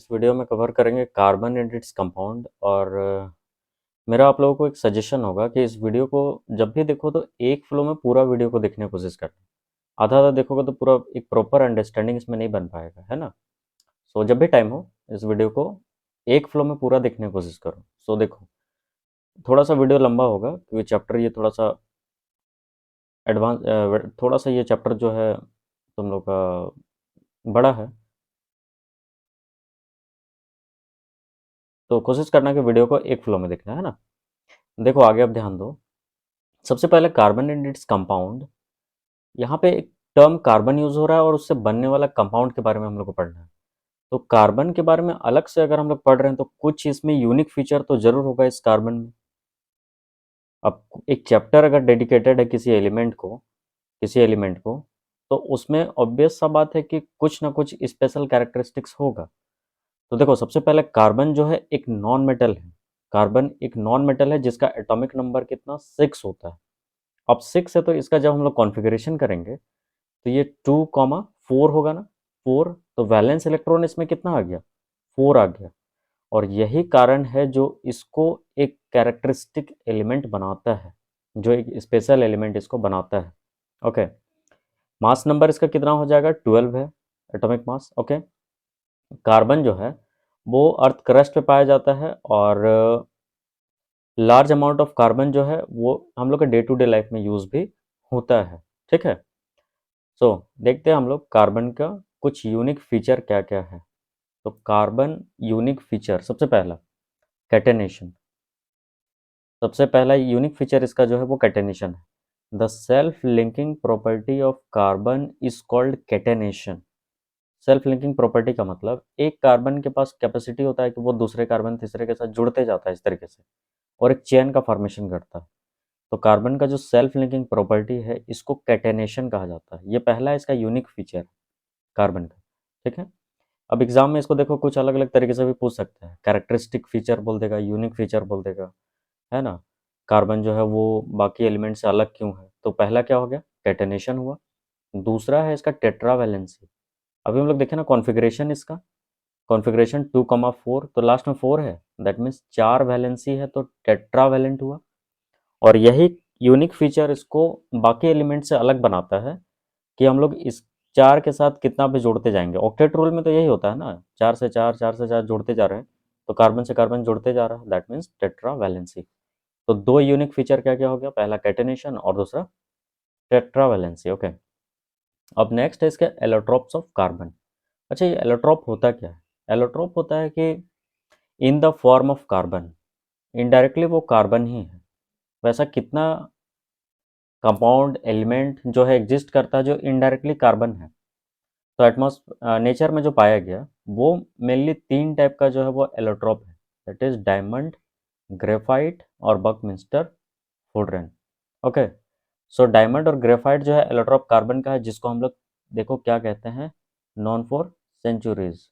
इस वीडियो में कवर करेंगे कार्बन एंड इट्स कंपाउंड। और मेरा आप लोगों को एक सजेशन होगा कि इस वीडियो को जब भी देखो तो एक फ्लो में पूरा वीडियो को देखने की कोशिश करना। आधा आधा देखोगे तो पूरा एक प्रॉपर अंडरस्टैंडिंग इसमें नहीं बन पाएगा, है ना। सो जब भी टाइम हो इस वीडियो को एक फ्लो में पूरा देखने की कोशिश करो। सो देखो, थोड़ा सा वीडियो लंबा होगा क्योंकि चैप्टर ये थोड़ा सा एडवांस, थोड़ा सा ये चैप्टर जो है तुम लोग का बड़ा है। तो कोशिश करना कि वीडियो को एक फ्लो में देखना, है ना। देखो आगे अब ध्यान दो। सबसे पहले कार्बन एंड इट्स कंपाउंड। यहाँ पे एक टर्म कार्बन यूज हो रहा है और उससे बनने वाला कंपाउंड के बारे में हम लोग को पढ़ना है। तो कार्बन के बारे में अलग से अगर हम लोग पढ़ रहे हैं तो कुछ इसमें यूनिक फीचर तो जरूर होगा इस कार्बन में। अब एक चैप्टर अगर डेडिकेटेड है किसी एलिमेंट को तो उसमें ऑब्वियस सा बात है कि कुछ ना कुछ स्पेशल कैरेक्टरिस्टिक्स होगा। तो देखो, सबसे पहले कार्बन जो है एक नॉन मेटल है। कार्बन एक नॉन मेटल है जिसका एटॉमिक नंबर कितना 6 होता है। अब 6 है तो इसका जब हम लोग कॉन्फ़िगरेशन करेंगे तो ये 2,4 होगा ना। 4 तो वैलेंस इलेक्ट्रॉन इसमें कितना आ गया, 4 आ गया। और यही कारण है जो इसको एक कैरेक्टरिस्टिक एलिमेंट बनाता है, जो एक स्पेशल एलिमेंट इसको बनाता है। ओके, मास नंबर इसका कितना हो जाएगा, 12 है एटॉमिक मास। ओके, कार्बन जो है वो अर्थ क्रस्ट पे पाया जाता है और लार्ज अमाउंट ऑफ कार्बन जो है वो हम लोग के डे टू डे लाइफ में यूज़ भी होता है। ठीक है। सो देखते हैं हम लोग कार्बन का कुछ यूनिक फीचर क्या क्या है। तो कार्बन यूनिक फीचर, सबसे पहला कैटेनेशन। सबसे पहला यूनिक फीचर इसका जो है वो कैटेनेशन है। The self linking property of carbon is called catenation. Self linking property का मतलब एक कार्बन के पास कैपेसिटी होता है कि वो दूसरे कार्बन तीसरे के साथ जुड़ते जाता है इस तरीके से, और एक चेन का फॉर्मेशन करता है। तो कार्बन का जो सेल्फ लिंकिंग प्रॉपर्टी है इसको कैटेनेशन कहा जाता है। ये पहला इसका यूनिक फीचर है कार्बन का। ठीक है। अब एग्जाम में इसको देखो कुछ अलग अलग तरीके से भी पूछ सकते हैं। कैरेक्टरिस्टिक फीचर बोल देगा, यूनिक फीचर बोल देगा, है ना। कार्बन जो है वो बाकी एलिमेंट से अलग क्यों है। तो पहला क्या हो गया, कैटेनेशन हुआ। दूसरा है इसका टेट्रावैलेंसी। अभी हम लोग देखें ना कॉन्फ़िगरेशन इसका, कॉन्फ़िगरेशन 2,4 तो लास्ट में 4 है, दैट मीन्स 4 वैलेंसी है तो टेट्रावैलेंट हुआ। और यही यूनिक फीचर इसको बाकी एलिमेंट से अलग बनाता है कि हम लोग इस 4 के साथ कितना भी जोड़ते जाएंगे। ऑक्टेट रूल में तो यही होता है ना, 4 से 4 4 से 4 जोड़ते जा रहे हैं, तो कार्बन से कार्बन जोड़ते जा रहा है, दैट मीन्स टेट्रा वैलेंसी। तो दो यूनिक फीचर क्या क्या हो गया, पहला कैटेनेशन और दूसरा टेट्रा वैलेंसी। ओके, अब नेक्स्ट है इसके एलोट्रॉप्स ऑफ कार्बन। अच्छा, ये एलोट्रॉप होता क्या है। एलोट्रॉप होता है कि in the form of carbon, indirectly वो कार्बन ही है। वैसा कितना कंपाउंड एलिमेंट जो है एग्जिस्ट करता है जो इनडायरेक्टली कार्बन है। तो नेचर में जो पाया गया वो मेनली 3 टाइप का जो है वो एलोट्रॉप है, दैट इज डायमंड, ग्रेफाइट और बकमिंस्टर फुडरेन। ओके, सो डायमंड और ग्रेफाइट जो है एलोट्रॉप कार्बन का है, जिसको हम लोग देखो क्या कहते हैं, नॉन फॉर सेंचुरीज,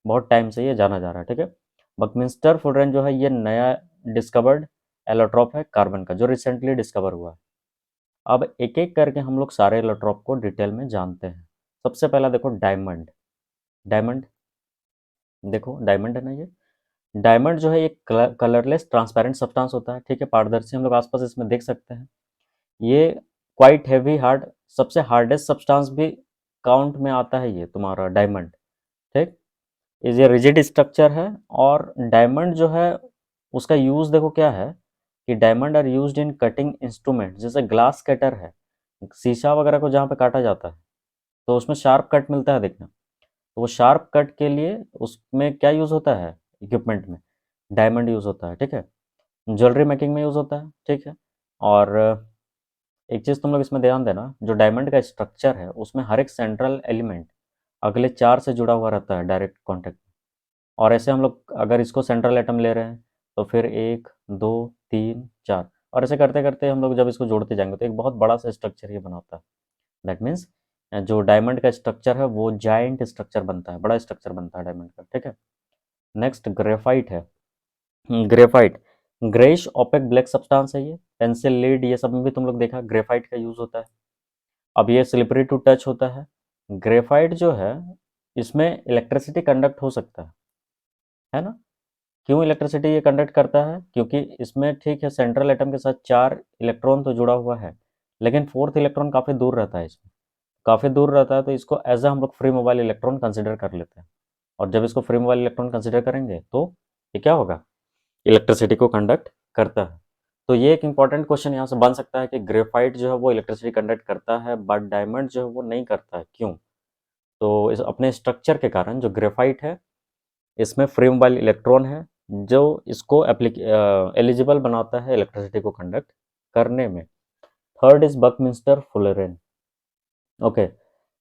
बहुत टाइम से ये जाना जा रहा है। ठीक है। बकमिंस्टर फुडरेन जो है ये नया डिस्कवर्ड एलोट्रॉप है कार्बन का, जो रिसेंटली डिस्कवर हुआ है। अब एक एक करके हम लोग सारे एलोट्रॉप को डिटेल में जानते हैं। सबसे पहला देखो डायमंड। डायमंड, देखो डायमंड है ना ये। डायमंड जो है एक कलरलेस ट्रांसपेरेंट सब्सटेंस होता है। ठीक है, पारदर्शी, हम लोग आसपास इसमें देख सकते हैं। ये क्वाइट हैवी हार्ड, सबसे हार्डेस्ट सब्सटेंस भी काउंट में आता है ये तुम्हारा डायमंड। ठीक, ये रिजिड स्ट्रक्चर है। और डायमंड जो है उसका यूज़ देखो क्या है कि diamond are used in cutting instrument, जैसे ग्लास कटर है, शीशा वगैरह को जहाँ पे काटा जाता है तो उसमें शार्प कट मिलता है देखना। तो वो शार्प कट के लिए उसमें क्या यूज़ होता है, इक्विपमेंट में डायमंड यूज़ होता है। ठीक है, ज्वेलरी मेकिंग में यूज़ होता है। ठीक है। और एक चीज़ तुम लोग इसमें ध्यान देना, जो डायमंड का स्ट्रक्चर है उसमें हर एक सेंट्रल एलिमेंट अगले 4 से जुड़ा हुआ रहता है डायरेक्ट कॉन्टेक्ट में। और ऐसे हम लोग अगर इसको सेंट्रल एटम ले रहे हैं तो फिर 1 2 3 4, और ऐसे करते करते हम लोग जब इसको जोड़ते जाएंगे तो एक बहुत बड़ा सा स्ट्रक्चर ये बनाता है। दैट मीन्स जो डायमंड का स्ट्रक्चर है वो जाइंट स्ट्रक्चर बनता है, बड़ा स्ट्रक्चर बनता है डायमंड का। ठीक है। नेक्स्ट ग्रेफाइट है। Graphite greyish opaque black substance है ये, पेंसिल लीड ये सब में भी तुम लोग देखा ग्रेफाइट का यूज़ होता है। अब ये स्लिपरी टू टच होता है। ग्रेफाइट जो है इसमें इलेक्ट्रिसिटी कंडक्ट हो सकता है। है ना? क्यों इलेक्ट्रिसिटी ये कंडक्ट करता है? क्योंकि इसमें ठीक है सेंट्रल एटम के साथ 4 इलेक्ट्रॉन तो जुड़ा हुआ है, लेकिन 4th इलेक्ट्रॉन काफ़ी दूर रहता है इसमें। काफ़ी दूर रहता है तो इसको एज़ अ हम लोग फ्री मोबाइल इलेक्ट्रॉन कंसीडर कर लेते हैं। और जब इसको फ्री मोबाइल इलेक्ट्रॉन कंसीडर करेंगे तो ये क्या होगा? इलेक्ट्रिसिटी को कंडक्ट करता है। तो ये एक इंपॉर्टेंट क्वेश्चन यहाँ से बन सकता है कि ग्रेफाइट जो है वो इलेक्ट्रिसिटी कंडक्ट करता है बट डायमंड जो है वो नहीं करता है, क्यों? तो इस अपने स्ट्रक्चर के कारण जो ग्रेफाइट है इसमें फ्री मोबाइल इलेक्ट्रॉन है जो इसको एलिजिबल बनाता है इलेक्ट्रिसिटी को कंडक्ट करने में। Third is Buckminster fullerene. Okay,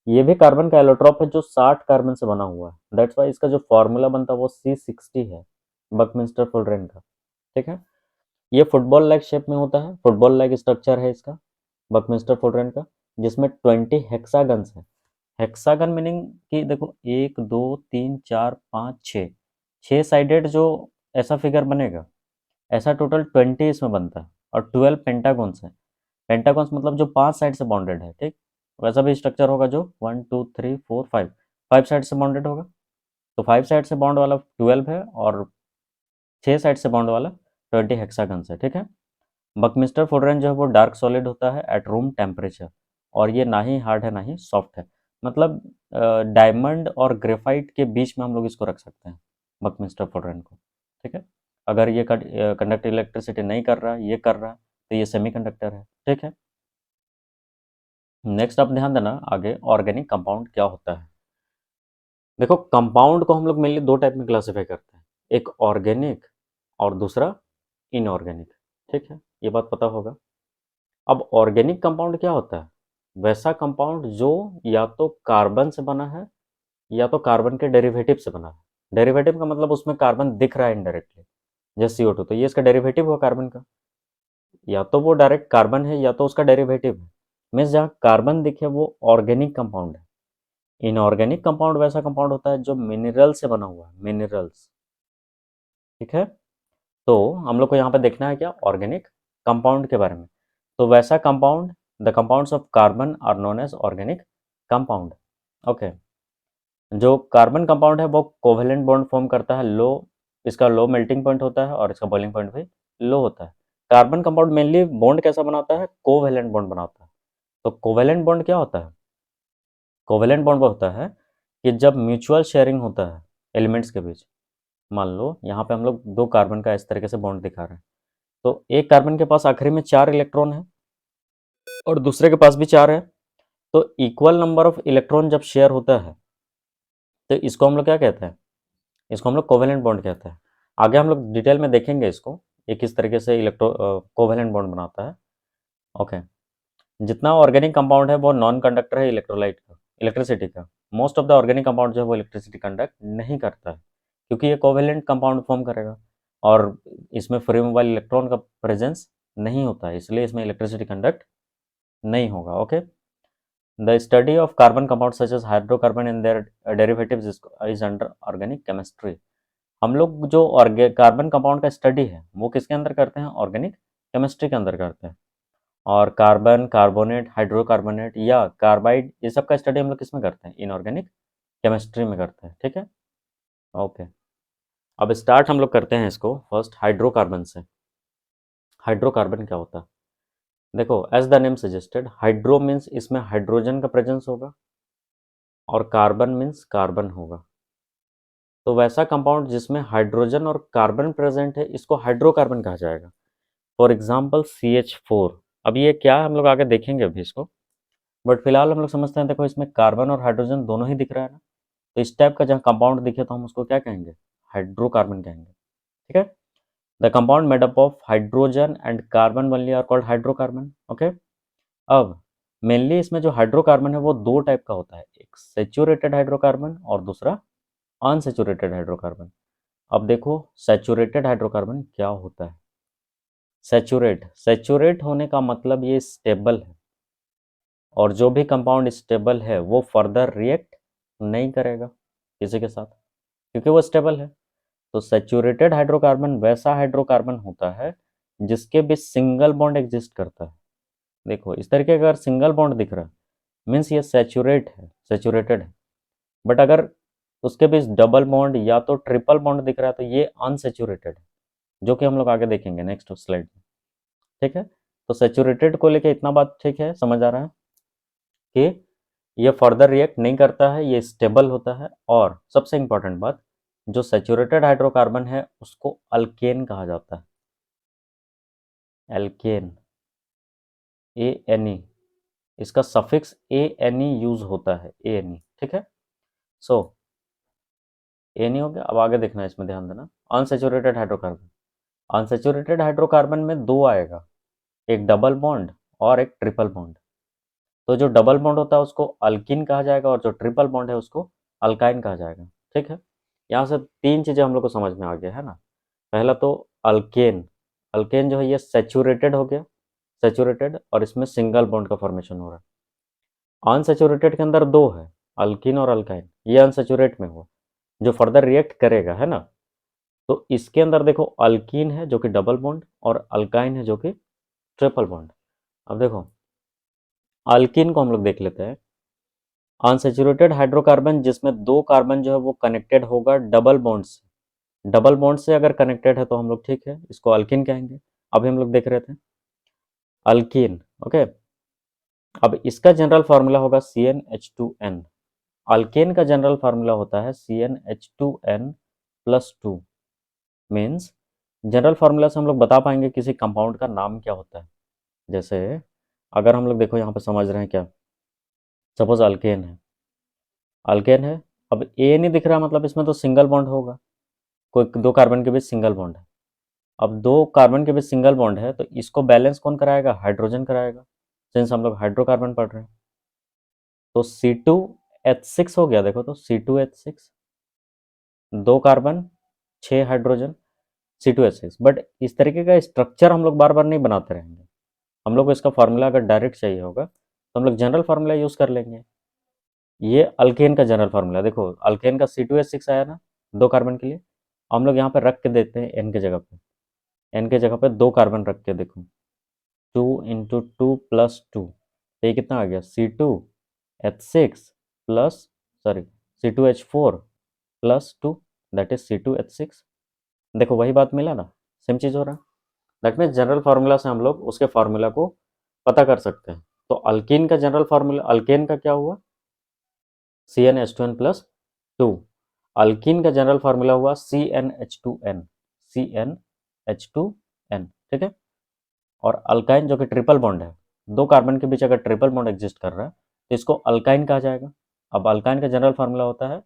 ये भी कार्बन का एलोट्रॉप है जो 60 कार्बन से बना हुआ है। दैट्स वाई इसका जो फॉर्मूला बनता है वो C60 है, बकमिंस्टर फुलरेन का। ठीक है, ये फुटबॉल लाइक शेप में होता है, फुटबॉल लाइक स्ट्रक्चर है इसका बकमिंस्टर फुलरेन का, जिसमें 20 हेक्सागन्स है। हेक्सागन मीनिंग कि देखो 1 2 3 4 5 6, 6 साइडेड जो ऐसा फिगर बनेगा, ऐसा टोटल 20 इसमें बनता है। और 12 पेंटागॉन्स है। पेंटागॉन्स मतलब जो 5 साइड से बॉन्डेड है, ठीक? वैसा भी स्ट्रक्चर होगा जो 1 2 3 4 5, 5 साइड से बॉन्डेड होगा। तो 5 साइड से बॉन्ड वाला 12 है और 6 साइड से बॉन्ड वाला 20 हेक्सागन्स है। ठीक है, बकमिस्टर फुलरेन जो है वो डार्क सॉलिड होता है एट रूम टेम्परेचर, और ये ना ही हार्ड है ना ही सॉफ्ट है। मतलब डायमंड और ग्रेफाइट के बीच में हम लोग इसको रख सकते हैं, बकमिस्टर फुलरेन को। ठीक है, अगर ये कंडक्ट इलेक्ट्रिसिटी नहीं कर रहा है, ये कर रहा है, तो ये सेमीकंडक्टर है। ठीक है, नेक्स्ट आप ध्यान देना आगे, ऑर्गेनिक कंपाउंड क्या होता है। देखो कंपाउंड को हम लोग मेनली दो टाइप में क्लासीफाई करते हैं, एक ऑर्गेनिक और दूसरा इनऑर्गेनिक। ठीक है, ये बात पता होगा। अब ऑर्गेनिक कंपाउंड क्या होता है? वैसा कंपाउंड जो या तो कार्बन से बना है या तो कार्बन के डेरिवेटिव से बना है। डेरिवेटिव का मतलब उसमें कार्बन दिख रहा है इनडायरेक्टली, जैसे CO2, तो ये इसका डेरिवेटिव हुआ कार्बन का। या तो वो डायरेक्ट कार्बन है या तो उसका डेरिवेटिव है। मीन्स जहाँ कार्बन दिखे वो ऑर्गेनिक कंपाउंड है। इनऑर्गेनिक कंपाउंड वैसा कंपाउंड होता है जो मिनरल से बना हुआ है, मिनरल्स। ठीक है, तो हम लोग को यहाँ पे देखना है क्या, ऑर्गेनिक कंपाउंड के बारे में। तो वैसा compound, the compounds of carbon are known as organic compound. Okay, जो कार्बन कंपाउंड है वो कोवेलेंट बॉन्ड फॉर्म करता है, लो, इसका लो मेल्टिंग पॉइंट होता है और इसका बॉइलिंग पॉइंट भी लो होता है। कार्बन कंपाउंड मेनली बॉन्ड कैसा बनाता है, कोवेलेंट बॉन्ड बनाता है। तो कोवेलेंट बॉन्ड क्या होता है? कोवेलेंट बॉन्ड वो होता है कि जब म्यूचुअल शेयरिंग होता है एलिमेंट्स के बीच। मान लो यहाँ पे हम लोग दो कार्बन का इस तरीके से बॉन्ड दिखा रहे हैं, तो एक कार्बन के पास आखिरी में 4 इलेक्ट्रॉन है और दूसरे के पास भी 4 है। तो इक्वल नंबर ऑफ इलेक्ट्रॉन जब शेयर होता है तो इसको हम लोग क्या कहते हैं? इसको हम लोग कोवेलेंट बॉन्ड कहते हैं। आगे हम लोग डिटेल में देखेंगे इसको, ये किस तरीके से कोवेलेंट बॉन्ड बनाता है। ओके, जितना ऑर्गेनिक कंपाउंड है वो नॉन कंडक्टर है इलेक्ट्रोलाइट का, इलेक्ट्रिसिटी का। Most of the organic compound जो है वो इलेक्ट्रिसिटी कंडक्ट नहीं करता है, क्योंकि ये कोवेलेंट कंपाउंड फॉर्म करेगा और इसमें फ्री मोबाइल इलेक्ट्रॉन का प्रेजेंस नहीं होता है, इसलिए इसमें इलेक्ट्रिसिटी कंडक्ट नहीं होगा। Okay, the study of carbon compound such as hydrocarbon and their derivatives is under organic chemistry. हम लोग जो कार्बन कंपाउंड का स्टडी है वो किसके अंदर करते हैं? ऑर्गेनिक केमिस्ट्री के अंदर करते हैं। और कार्बन, कार्बोनेट, हाइड्रोकार्बोनेट या कार्बाइड, ये सब का स्टडी हम लोग किस में करते हैं? इनऑर्गेनिक केमिस्ट्री में करते हैं। ठीक है, ओके। अब स्टार्ट हम लोग करते हैं इसको फर्स्ट हाइड्रोकार्बन से। हाइड्रोकार्बन क्या होता है? देखो as the name suggested, hydro means इसमें हाइड्रोजन का प्रेजेंस होगा और कार्बन मीन्स कार्बन होगा। तो वैसा कंपाउंड जिसमें हाइड्रोजन और कार्बन प्रेजेंट है इसको हाइड्रोकार्बन कहा जाएगा। For example CH4। अब ये क्या है हम लोग आगे देखेंगे अभी इसको, बट फिलहाल हम लोग समझते हैं, देखो इसमें कार्बन और हाइड्रोजन दोनों ही दिख रहा है ना, तो इस टाइप का जहाँ कंपाउंड दिखे तो हम उसको क्या कहेंगे? हाइड्रोकार्बन कहेंगे। ठीक है, the compound made up of hydrogen and carbon only are called hydrocarbon. Okay, अब मेनली इसमें जो हाइड्रोकार्बन है वो दो टाइप का होता है, एक सेचुरेटेड हाइड्रोकार्बन और दूसरा अनसेचुरेटेड हाइड्रोकार्बन। अब देखो सैचुरेटेड हाइड्रोकार्बन क्या होता है। सेचुरेट होने का मतलब ये स्टेबल है, और जो भी कंपाउंड स्टेबल है वो फर्दर रिएक्ट नहीं करेगा किसी के साथ, क्योंकि वो स्टेबल है। तो सैचुरेटेड हाइड्रोकार्बन वैसा हाइड्रोकार्बन होता है जिसके बीच सिंगल बॉन्ड एग्जिस्ट करता है। देखो इस तरीके का अगर सिंगल बॉन्ड दिख रहा है मीन्स ये सैचुरेट है, सैचुरेटेड है। बट अगर तो उसके बीच डबल बॉन्ड या तो ट्रिपल बॉन्ड दिख रहा है, तो ये अनसेचुरेटेड है, जो कि हम लोग आगे देखेंगे नेक्स्ट स्लाइड में। ठीक है, तो सेचुरेटेड को लेके इतना बात ठीक है, समझ आ रहा है कि ये फर्दर रिएक्ट नहीं करता है, ये स्टेबल होता है। और सबसे इंपॉर्टेंट बात, जो सेचुरेटेड हाइड्रोकार्बन है उसको अल्केन कहा जाता है, एल्केन, ए एन ई, इसका suffix A N E use होता है, ए एन ई। ठीक है, सो ए नहीं हो गया, अब आगे देखना है, इसमें ध्यान देना। अनसेचुरेटेड हाइड्रोकार्बन, अनसेचुरेटेड हाइड्रोकार्बन में दो आएगा, एक डबल बॉन्ड और एक ट्रिपल बॉन्ड। तो जो डबल बॉन्ड होता है उसको अल्किन कहा जाएगा, और जो ट्रिपल बॉन्ड है उसको अल्काइन कहा जाएगा। ठीक है, यहाँ से तीन चीज़ें हम लोग को समझ में आ गया है ना। पहला तो अल्केन, अल्केन जो है ये सेचुरेटेड हो गया, सेचुरेटेड, और इसमें सिंगल बॉन्ड का फॉर्मेशन हो रहा है। अनसेचुरेटेड के अंदर दो है, अल्किन और अल्काइन, ये अनसेचुरेट में हो, जो फर्दर रिएक्ट करेगा, है ना। तो इसके अंदर देखो अल्कीन है जो कि डबल बॉन्ड, और अल्काइन है जो कि ट्रिपल बॉन्ड। अब देखो अल्कीन को हम लोग देख लेते हैं। अनसेचुरेटेड हाइड्रोकार्बन जिसमें दो कार्बन जो है वो कनेक्टेड होगा डबल बॉन्ड से, डबल बॉन्ड से अगर कनेक्टेड है तो हम लोग ठीक है, इसको अल्कीन कहेंगे। अभी हम लोग देख रहे थे अल्कीन। ओके, अब इसका जनरल फार्मूला होगा CnH2n। अल्केन का जनरल फार्मूला होता है CnH2n+2। मीन्स जनरल फार्मूला से हम लोग बता पाएंगे किसी कंपाउंड का नाम क्या होता है। जैसे अगर हम लोग देखो यहाँ पे समझ रहे हैं क्या, सपोज अल्केन है, अल्केन है, अब ए नहीं दिख रहा, मतलब इसमें तो सिंगल बॉन्ड होगा, कोई दो कार्बन के बीच सिंगल बॉन्ड है। अब दो कार्बन के बीच सिंगल बॉन्ड है तो इसको बैलेंस कौन कराएगा, हाइड्रोजन कराएगा, सिंस हम लोग हाइड्रोकार्बन पढ़ रहे हैं। तो C2H6 हो गया, देखो तो C2H6, दो कार्बन, 6 हाइड्रोजन, C2H6। बट इस तरीके का स्ट्रक्चर हम लोग बार बार नहीं बनाते रहेंगे, हम लोग को इसका फार्मूला अगर डायरेक्ट चाहिए होगा तो हम लोग जनरल फार्मूला यूज़ कर लेंगे। ये अल्केन का जनरल फार्मूला, देखो अल्केन का C2H6 आया ना दो कार्बन के लिए, हम लोग यहाँ पे रख के देते हैं एन के जगह पे, एन के जगह पे दो कार्बन रख के देखो, 2 × 2 + 2, ये कितना आ गया, C2H6 plus, sorry, C2H4+2, that is C2H6। देखो वही बात मिला ना, सेम चीज़ हो रहा है। दैट मीन्स जनरल फार्मूला से हम लोग उसके फार्मूला को पता कर सकते हैं। तो अल्कीन का जनरल फार्मूला, अल्केन का क्या हुआ, CnH2n+2। अल्कीन का जनरल फार्मूला हुआ CnH2n, CnH2n। ठीक है, और अल्काइन जो कि ट्रिपल बॉन्ड है, दो कार्बन के बीच अगर ट्रिपल बॉन्ड एग्जिस्ट कर रहा है तो इसको अल्काइन कहा जाएगा। अब अल्काइन का जनरल फार्मूला होता है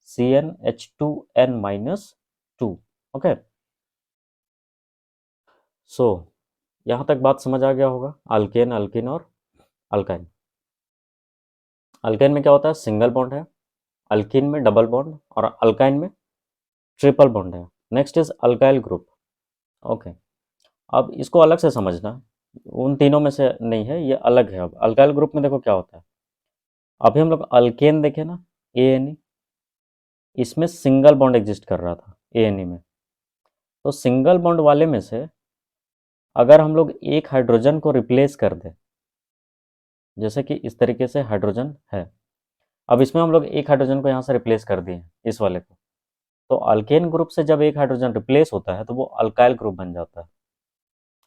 CnH2n-2। ओके, सो यहाँ तक बात समझ आ गया होगा, अल्केन, अल्किन और अल्काइन। अल्केन में क्या होता है, सिंगल बॉन्ड है, अल्किन में डबल बॉन्ड, और अल्काइन में ट्रिपल बॉन्ड है। Next is alkyl group. Okay, अब इसको अलग से समझना, उन तीनों में से नहीं है, ये अलग है। अब अल्काइल ग्रुप में देखो क्या होता है, अभी हम लोग अल्केन देखे ना, ANE, इसमें सिंगल बॉन्ड एग्जिस्ट कर रहा था ANE में। तो सिंगल बॉन्ड वाले में से अगर हम लोग एक हाइड्रोजन को रिप्लेस कर दें, जैसे कि इस तरीके से हाइड्रोजन है, अब इसमें हम लोग एक हाइड्रोजन को यहाँ से रिप्लेस कर दिए इस वाले को, तो अल्केन ग्रुप से जब एक हाइड्रोजन रिप्लेस होता है तो वो अल्काइल ग्रुप बन जाता है,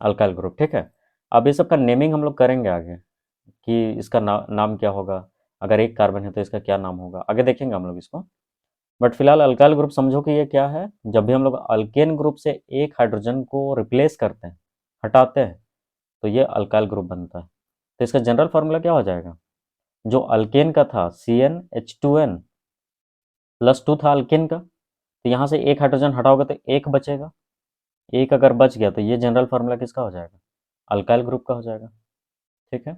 अल्काइल ग्रुप। ठीक है, अब ये सब का नेमिंग हम लोग करेंगे आगे, कि इसका नाम क्या होगा, अगर एक कार्बन है तो इसका क्या नाम होगा, आगे देखेंगे हम लोग इसको। बट फिलहाल अल्काइल ग्रुप समझो कि ये क्या है, जब भी हम लोग अल्केन ग्रुप से एक हाइड्रोजन को रिप्लेस करते हैं, हटाते हैं, तो ये अल्काइल ग्रुप बनता है। तो इसका जनरल फार्मूला क्या हो जाएगा, जो अल्केन का था CnH2n+2 था अल्केन का, तो यहाँ से एक हाइड्रोजन हटाओगे तो एक बचेगा, एक अगर बच गया तो ये जनरल फार्मूला किसका हो जाएगा, अल्काइल ग्रुप का हो जाएगा। ठीक है,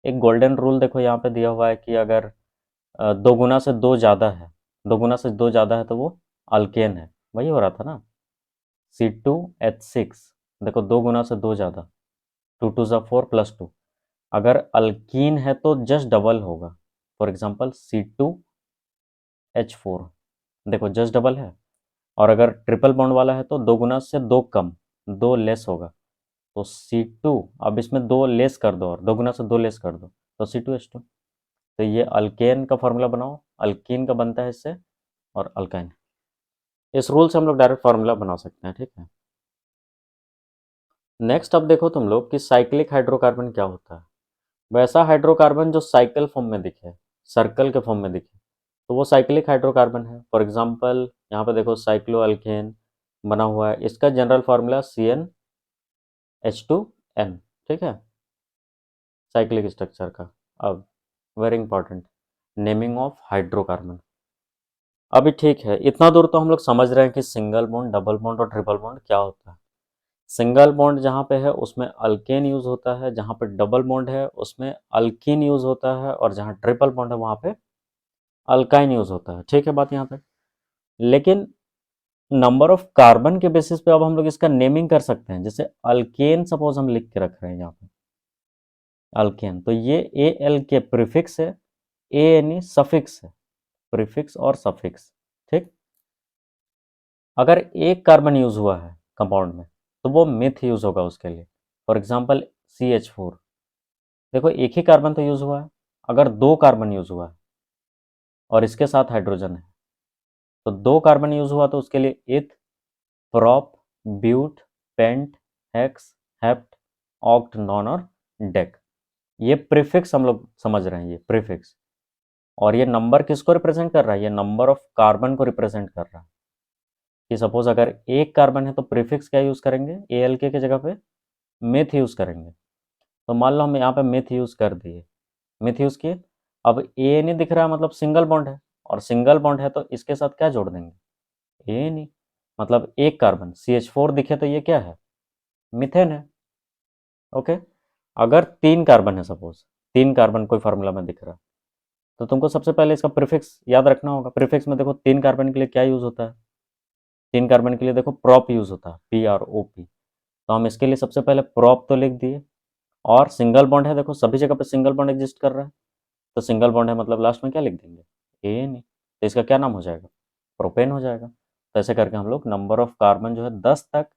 एक गोल्डन रूल देखो यहाँ पे दिया हुआ है कि अगर दो गुना से दो ज़्यादा है, दो गुना से दो ज़्यादा है तो वो अल्केन है, वही हो रहा था ना, C2H6, देखो दो गुना से दो ज़्यादा, 2 × 2 = 4+2। अगर अल्कीन है तो जस्ट डबल होगा, फॉर एग्जांपल C2H4, देखो जस्ट डबल है। और अगर ट्रिपल बॉन्ड वाला है तो दो गुना से दो कम, दो लेस होगा, तो C2, अब इसमें दो लेस कर दो और दो गुना से दो लेस कर दो तो C2H2। तो ये अल्केन का फार्मूला बनाओ, अल्कीन का बनता है इससे, और अल्काइन। इस रूल से हम लोग डायरेक्ट फार्मूला बना सकते हैं, ठीक है। नेक्स्ट अब देखो तुम लोग कि साइक्लिक हाइड्रोकार्बन क्या होता है। वैसा हाइड्रोकार्बन जो साइकिल फॉर्म में दिखे, सर्कल के फॉर्म में दिखे, तो वो साइक्लिक हाइड्रोकार्बन है। फॉर एग्जांपल यहाँ पे देखो साइक्लो अल्केन बना हुआ है, इसका जनरल फार्मूला CnH2n, ठीक है, साइक्लिक स्ट्रक्चर का। अब very important, naming of hydrocarbon. अभी ठीक है, इतना दूर तो हम लोग समझ रहे हैं कि सिंगल बॉन्ड, डबल बॉन्ड और ट्रिपल बॉन्ड क्या होता है। सिंगल बॉन्ड जहाँ पे है उसमें अल्केन यूज होता है, जहाँ पे डबल बॉन्ड है उसमें अल्कीन यूज होता है, और जहाँ ट्रिपल बॉन्ड है वहाँ पे अल्काइन यूज होता है, ठीक है बात यहाँ तक। लेकिन नंबर ऑफ कार्बन के बेसिस पे अब हम लोग इसका नेमिंग कर सकते हैं। जैसे अल्केन सपोज हम लिख के रख रहे हैं यहाँ पे अल्केन, तो ये एल के प्रीफिक्स है, एन सफिक्स है, प्रीफिक्स और सफिक्स, ठीक। अगर एक कार्बन यूज हुआ है कंपाउंड में तो वो मिथ यूज होगा उसके लिए। फॉर एग्जांपल CH4, देखो एक ही कार्बन तो यूज हुआ है। अगर दो कार्बन यूज हुआ है और इसके साथ हाइड्रोजन है, तो दो कार्बन यूज हुआ तो उसके लिए eth, prop, but, pent, hex, hept, oct, non और डेक। ये प्रीफिक्स हम लोग समझ रहे हैं, ये प्रीफिक्स। और ये नंबर किसको रिप्रेजेंट कर रहा है, ये नंबर ऑफ कार्बन को रिप्रेजेंट कर रहा है। कि सपोज अगर एक कार्बन है तो प्रीफिक्स क्या यूज करेंगे, ALK के जगह पे मिथ यूज करेंगे। तो मान लो हम यहाँ पे मिथ यूज कर दिए, मिथ यूज किए। अब ए नहीं दिख रहा है मतलब सिंगल बॉन्ड है, और सिंगल बॉन्ड है तो इसके साथ क्या जोड़ देंगे, ए नहीं, मतलब एक कार्बन CH4 दिखे तो ये क्या है, मिथेन है। ओके। अगर तीन कार्बन है, सपोज तीन कार्बन कोई फार्मूला में दिख रहा है, तो तुमको सबसे पहले इसका प्रीफिक्स याद रखना होगा। प्रीफिक्स में देखो तीन कार्बन के लिए क्या यूज होता है, तीन कार्बन के लिए देखो प्रॉप यूज होता है, PROP। तो हम इसके लिए सबसे पहले प्रॉप तो लिख दिए। और सिंगल बॉन्ड है, देखो सभी जगह पे सिंगल बॉन्ड एग्जिस्ट कर रहा है, तो सिंगल बॉन्ड है मतलब लास्ट में क्या लिख देंगे, ए नहीं, तो इसका क्या नाम हो जाएगा, प्रोपेन हो जाएगा। तो ऐसे करके हम लोग नंबर ऑफ कार्बन जो है 10 तक,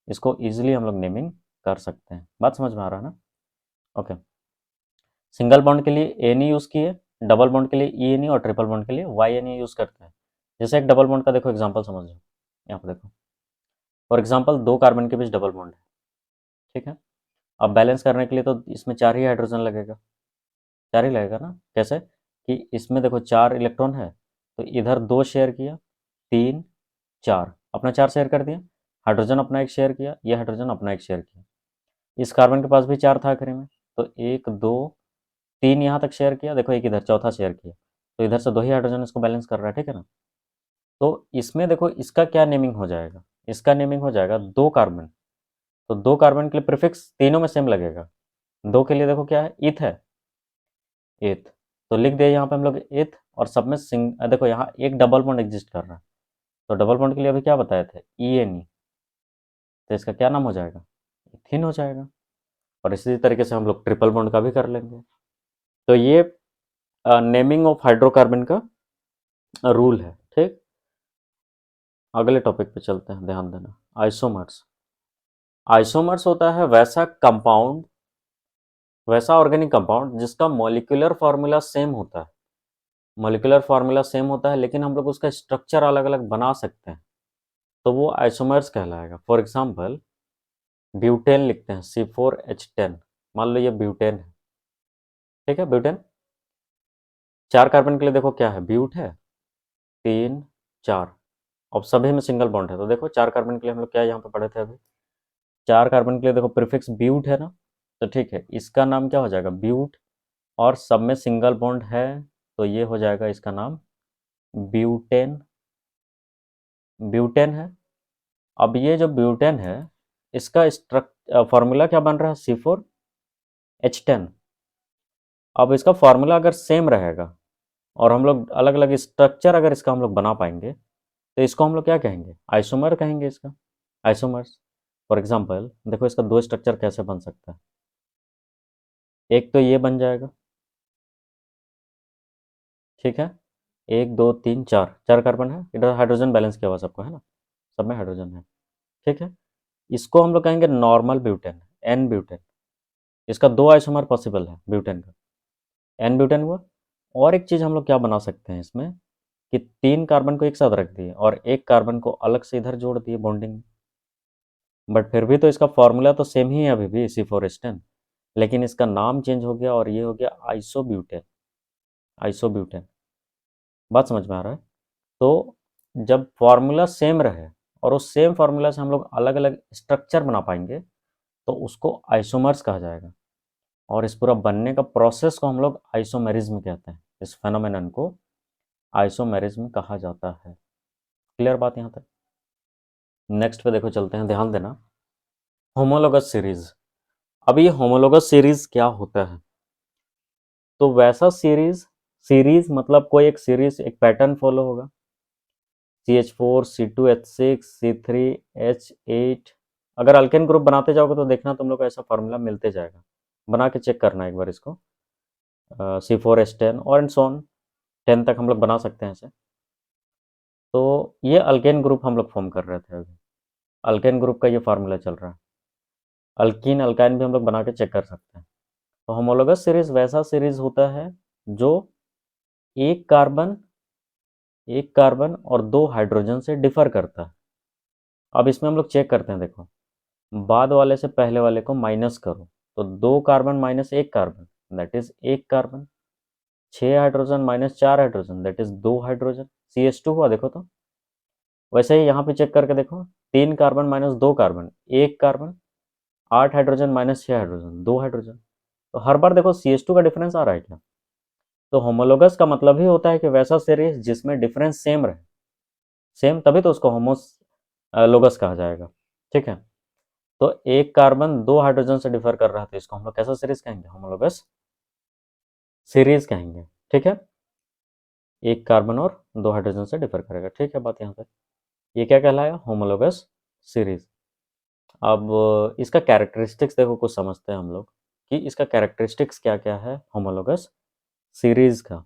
इसको ईजिली हम लोग नेमिंग कर सकते हैं। बात समझ में आ रहा है ना। ओके। सिंगल बॉन्ड के लिए एन यूज़ किए, डबल बॉन्ड के लिए ENE और ट्रिपल बॉन्ड के लिए YNE यूज़ करते हैं। जैसे एक डबल बॉन्ड का देखो एग्जांपल समझ लो, यहाँ पर देखो फॉर एग्जांपल दो कार्बन के बीच डबल बॉन्ड है, ठीक है। अब बैलेंस करने के लिए तो इसमें चार ही हाइड्रोजन लगेगा, चार ही लगेगा ना। कैसे कि इसमें देखो चार इलेक्ट्रॉन है, तो इधर दो शेयर किया, तीन, चार, अपना चार शेयर कर दिया। हाइड्रोजन अपना एक शेयर किया, ये हाइड्रोजन अपना एक शेयर किया। इस कार्बन के पास भी चार था आखिरी में, तो एक, दो, तीन यहाँ तक शेयर किया, देखो एक इधर चौथा शेयर किया, तो इधर से दो ही हाइड्रोजन इसको बैलेंस कर रहा है, ठीक है ना। तो इसमें देखो इसका क्या नेमिंग हो जाएगा, इसका नेमिंग हो जाएगा दो कार्बन। तो दो कार्बन के लिए प्रीफिक्स तीनों में सेम लगेगा। दो के लिए देखो क्या है, इथ है, एथ। तो लिख दिया यहाँ पे हम लोग एथ, और सब में देखो यहाँ एक डबल बॉन्ड एग्जिस्ट कर रहा है, तो डबल बॉन्ड के लिए अभी क्या बताए थे, ENE। तो इसका क्या नाम हो जाएगा, इथिन हो जाएगा। और इसी तरीके से हम लोग ट्रिपल बॉन्ड का भी कर लेंगे। तो ये नेमिंग ऑफ हाइड्रोकार्बन का रूल है, ठीक। अगले टॉपिक पे चलते हैं, ध्यान देना। आइसोमर्स। आइसोमर्स होता है वैसा कंपाउंड, वैसा ऑर्गेनिक कंपाउंड जिसका मॉलिक्यूलर फार्मूला सेम होता है। मॉलिक्यूलर फार्मूला सेम होता है लेकिन हम लोग उसका स्ट्रक्चर अलग अलग बना सकते हैं, तो वो आइसोमर्स कहलाएगा। फॉर एग्जांपल ब्यूटेन लिखते हैं, C4H10। मान लो ये ब्यूटेन है, ठीक है, ब्यूटेन। चार कार्बन के लिए देखो क्या है, ब्यूट है, तीन, चार। अब सभी में सिंगल बॉन्ड है, तो देखो चार कार्बन के लिए हम लोग क्या यहाँ पे पढ़े थे अभी, चार कार्बन के लिए देखो प्रीफिक्स ब्यूट है ना। तो ठीक है, इसका नाम क्या हो जाएगा, ब्यूट। और सब में सिंगल बॉन्ड है, तो ये हो जाएगा इसका नाम ब्यूटेन। ब्यूटेन है। अब ये जो ब्यूटेन है, इसका फार्मूला क्या बन रहा है, C4H10। अब इसका फार्मूला अगर सेम रहेगा और हम लोग अलग अलग स्ट्रक्चर अगर इसका हम लोग बना पाएंगे, तो इसको हम लोग क्या कहेंगे, आइसोमर कहेंगे इसका, आइसोमर्स। फॉर एग्जांपल देखो इसका दो स्ट्रक्चर कैसे बन सकता है। एक तो ये बन जाएगा, ठीक है, एक, दो, तीन, चार, चार कार्बन है, इधर हाइड्रोजन बैलेंस किया हुआ सबको है ना, सब में हाइड्रोजन है, ठीक है। इसको हम लोग कहेंगे नॉर्मल ब्यूटेन, N ब्यूटेन। इसका दो आइसोमर पॉसिबल है ब्यूटेन का, N ब्यूटेन हुआ। और एक चीज़ हम लोग क्या बना सकते हैं इसमें कि 3 कार्बन को एक साथ रख दिए और एक कार्बन को अलग से इधर जोड़ दिए बॉन्डिंग में। बट फिर भी तो इसका फॉर्मूला तो सेम ही है अभी भी, C4H10, लेकिन इसका नाम चेंज हो गया और ये हो गया आइसोब्यूटेन। आइसोब्यूटेन, बात समझ में आ रहा है? तो जब फॉर्मूला सेम रहे और उस सेम फॉर्मूला से हम लोग अलग अलग स्ट्रक्चर बना पाएंगे तो उसको आइसोमर्स कहा जाएगा। और इस पूरा बनने का प्रोसेस को हम लोग आइसोमेरिज्म कहते हैं। इस फेनोमेनन को आइसोमेरिज्म कहा जाता है। क्लियर बात यहाँ तक? नेक्स्ट पे देखो, चलते हैं, ध्यान देना। Homologous series. अब ये होमोलोगस सीरीज क्या होता है? तो वैसा सीरीज, सीरीज मतलब कोई एक सीरीज, एक पैटर्न फॉलो होगा। CH4, C2H6, C3H8। अगर अल्केन ग्रुप बनाते जाओगे तो देखना तुम लोग को ऐसा फार्मूला मिलते जाएगा। बना के चेक करना एक बार इसको। C4H10 और एंड सो ऑन, 10 तक हम लोग बना सकते हैं ऐसे। तो ये अल्केन ग्रुप हम लोग फॉर्म कर रहे थे अभी। अल्केन ग्रुप का ये फार्मूला चल रहा है। अल्कीन अल्काइन भी हम लोग बना के चेक कर सकते हैं। तो होमोलोगस सीरीज वैसा सीरीज होता है जो एक कार्बन, एक कार्बन और दो हाइड्रोजन से डिफर करता है। अब इसमें हम लोग चेक करते हैं, देखो, बाद वाले से पहले वाले को माइनस करो तो 2 carbon minus 1 carbon, that is 1 carbon. 6 hydrogen minus 4 hydrogen, that is 2 hydrogen. CH2 हुआ, देखो तो। वैसे ही यहाँ पे चेक करके देखो, 3 carbon minus 2 carbon, 1 carbon. 8 hydrogen minus 6 hydrogen, 2 hydrogen. तो हर बार देखो CH2 का डिफरेंस आ रहा है क्या? तो होमोलोगस का मतलब ही होता है कि वैसा सीरीज जिसमें डिफरेंस सेम रहे। सेम, तभी तो उसको होमोलोगस कहा जाएगा। ठीक है। तो एक कार्बन 2 हाइड्रोजन से डिफर कर रहा है तो इसको हम लोग कैसा सीरीज कहेंगे? होमोलोगस सीरीज कहेंगे। ठीक है। एक कार्बन और 2 हाइड्रोजन से डिफर करेगा। ठीक है बात यहाँ तक। ये क्या कहलाया? Homologous series. अब इसका कैरेक्टरिस्टिक्स देखो, कुछ समझते हैं हम लोग कि इसका कैरेक्टरिस्टिक्स क्या क्या है होमोलोगस सीरीज का।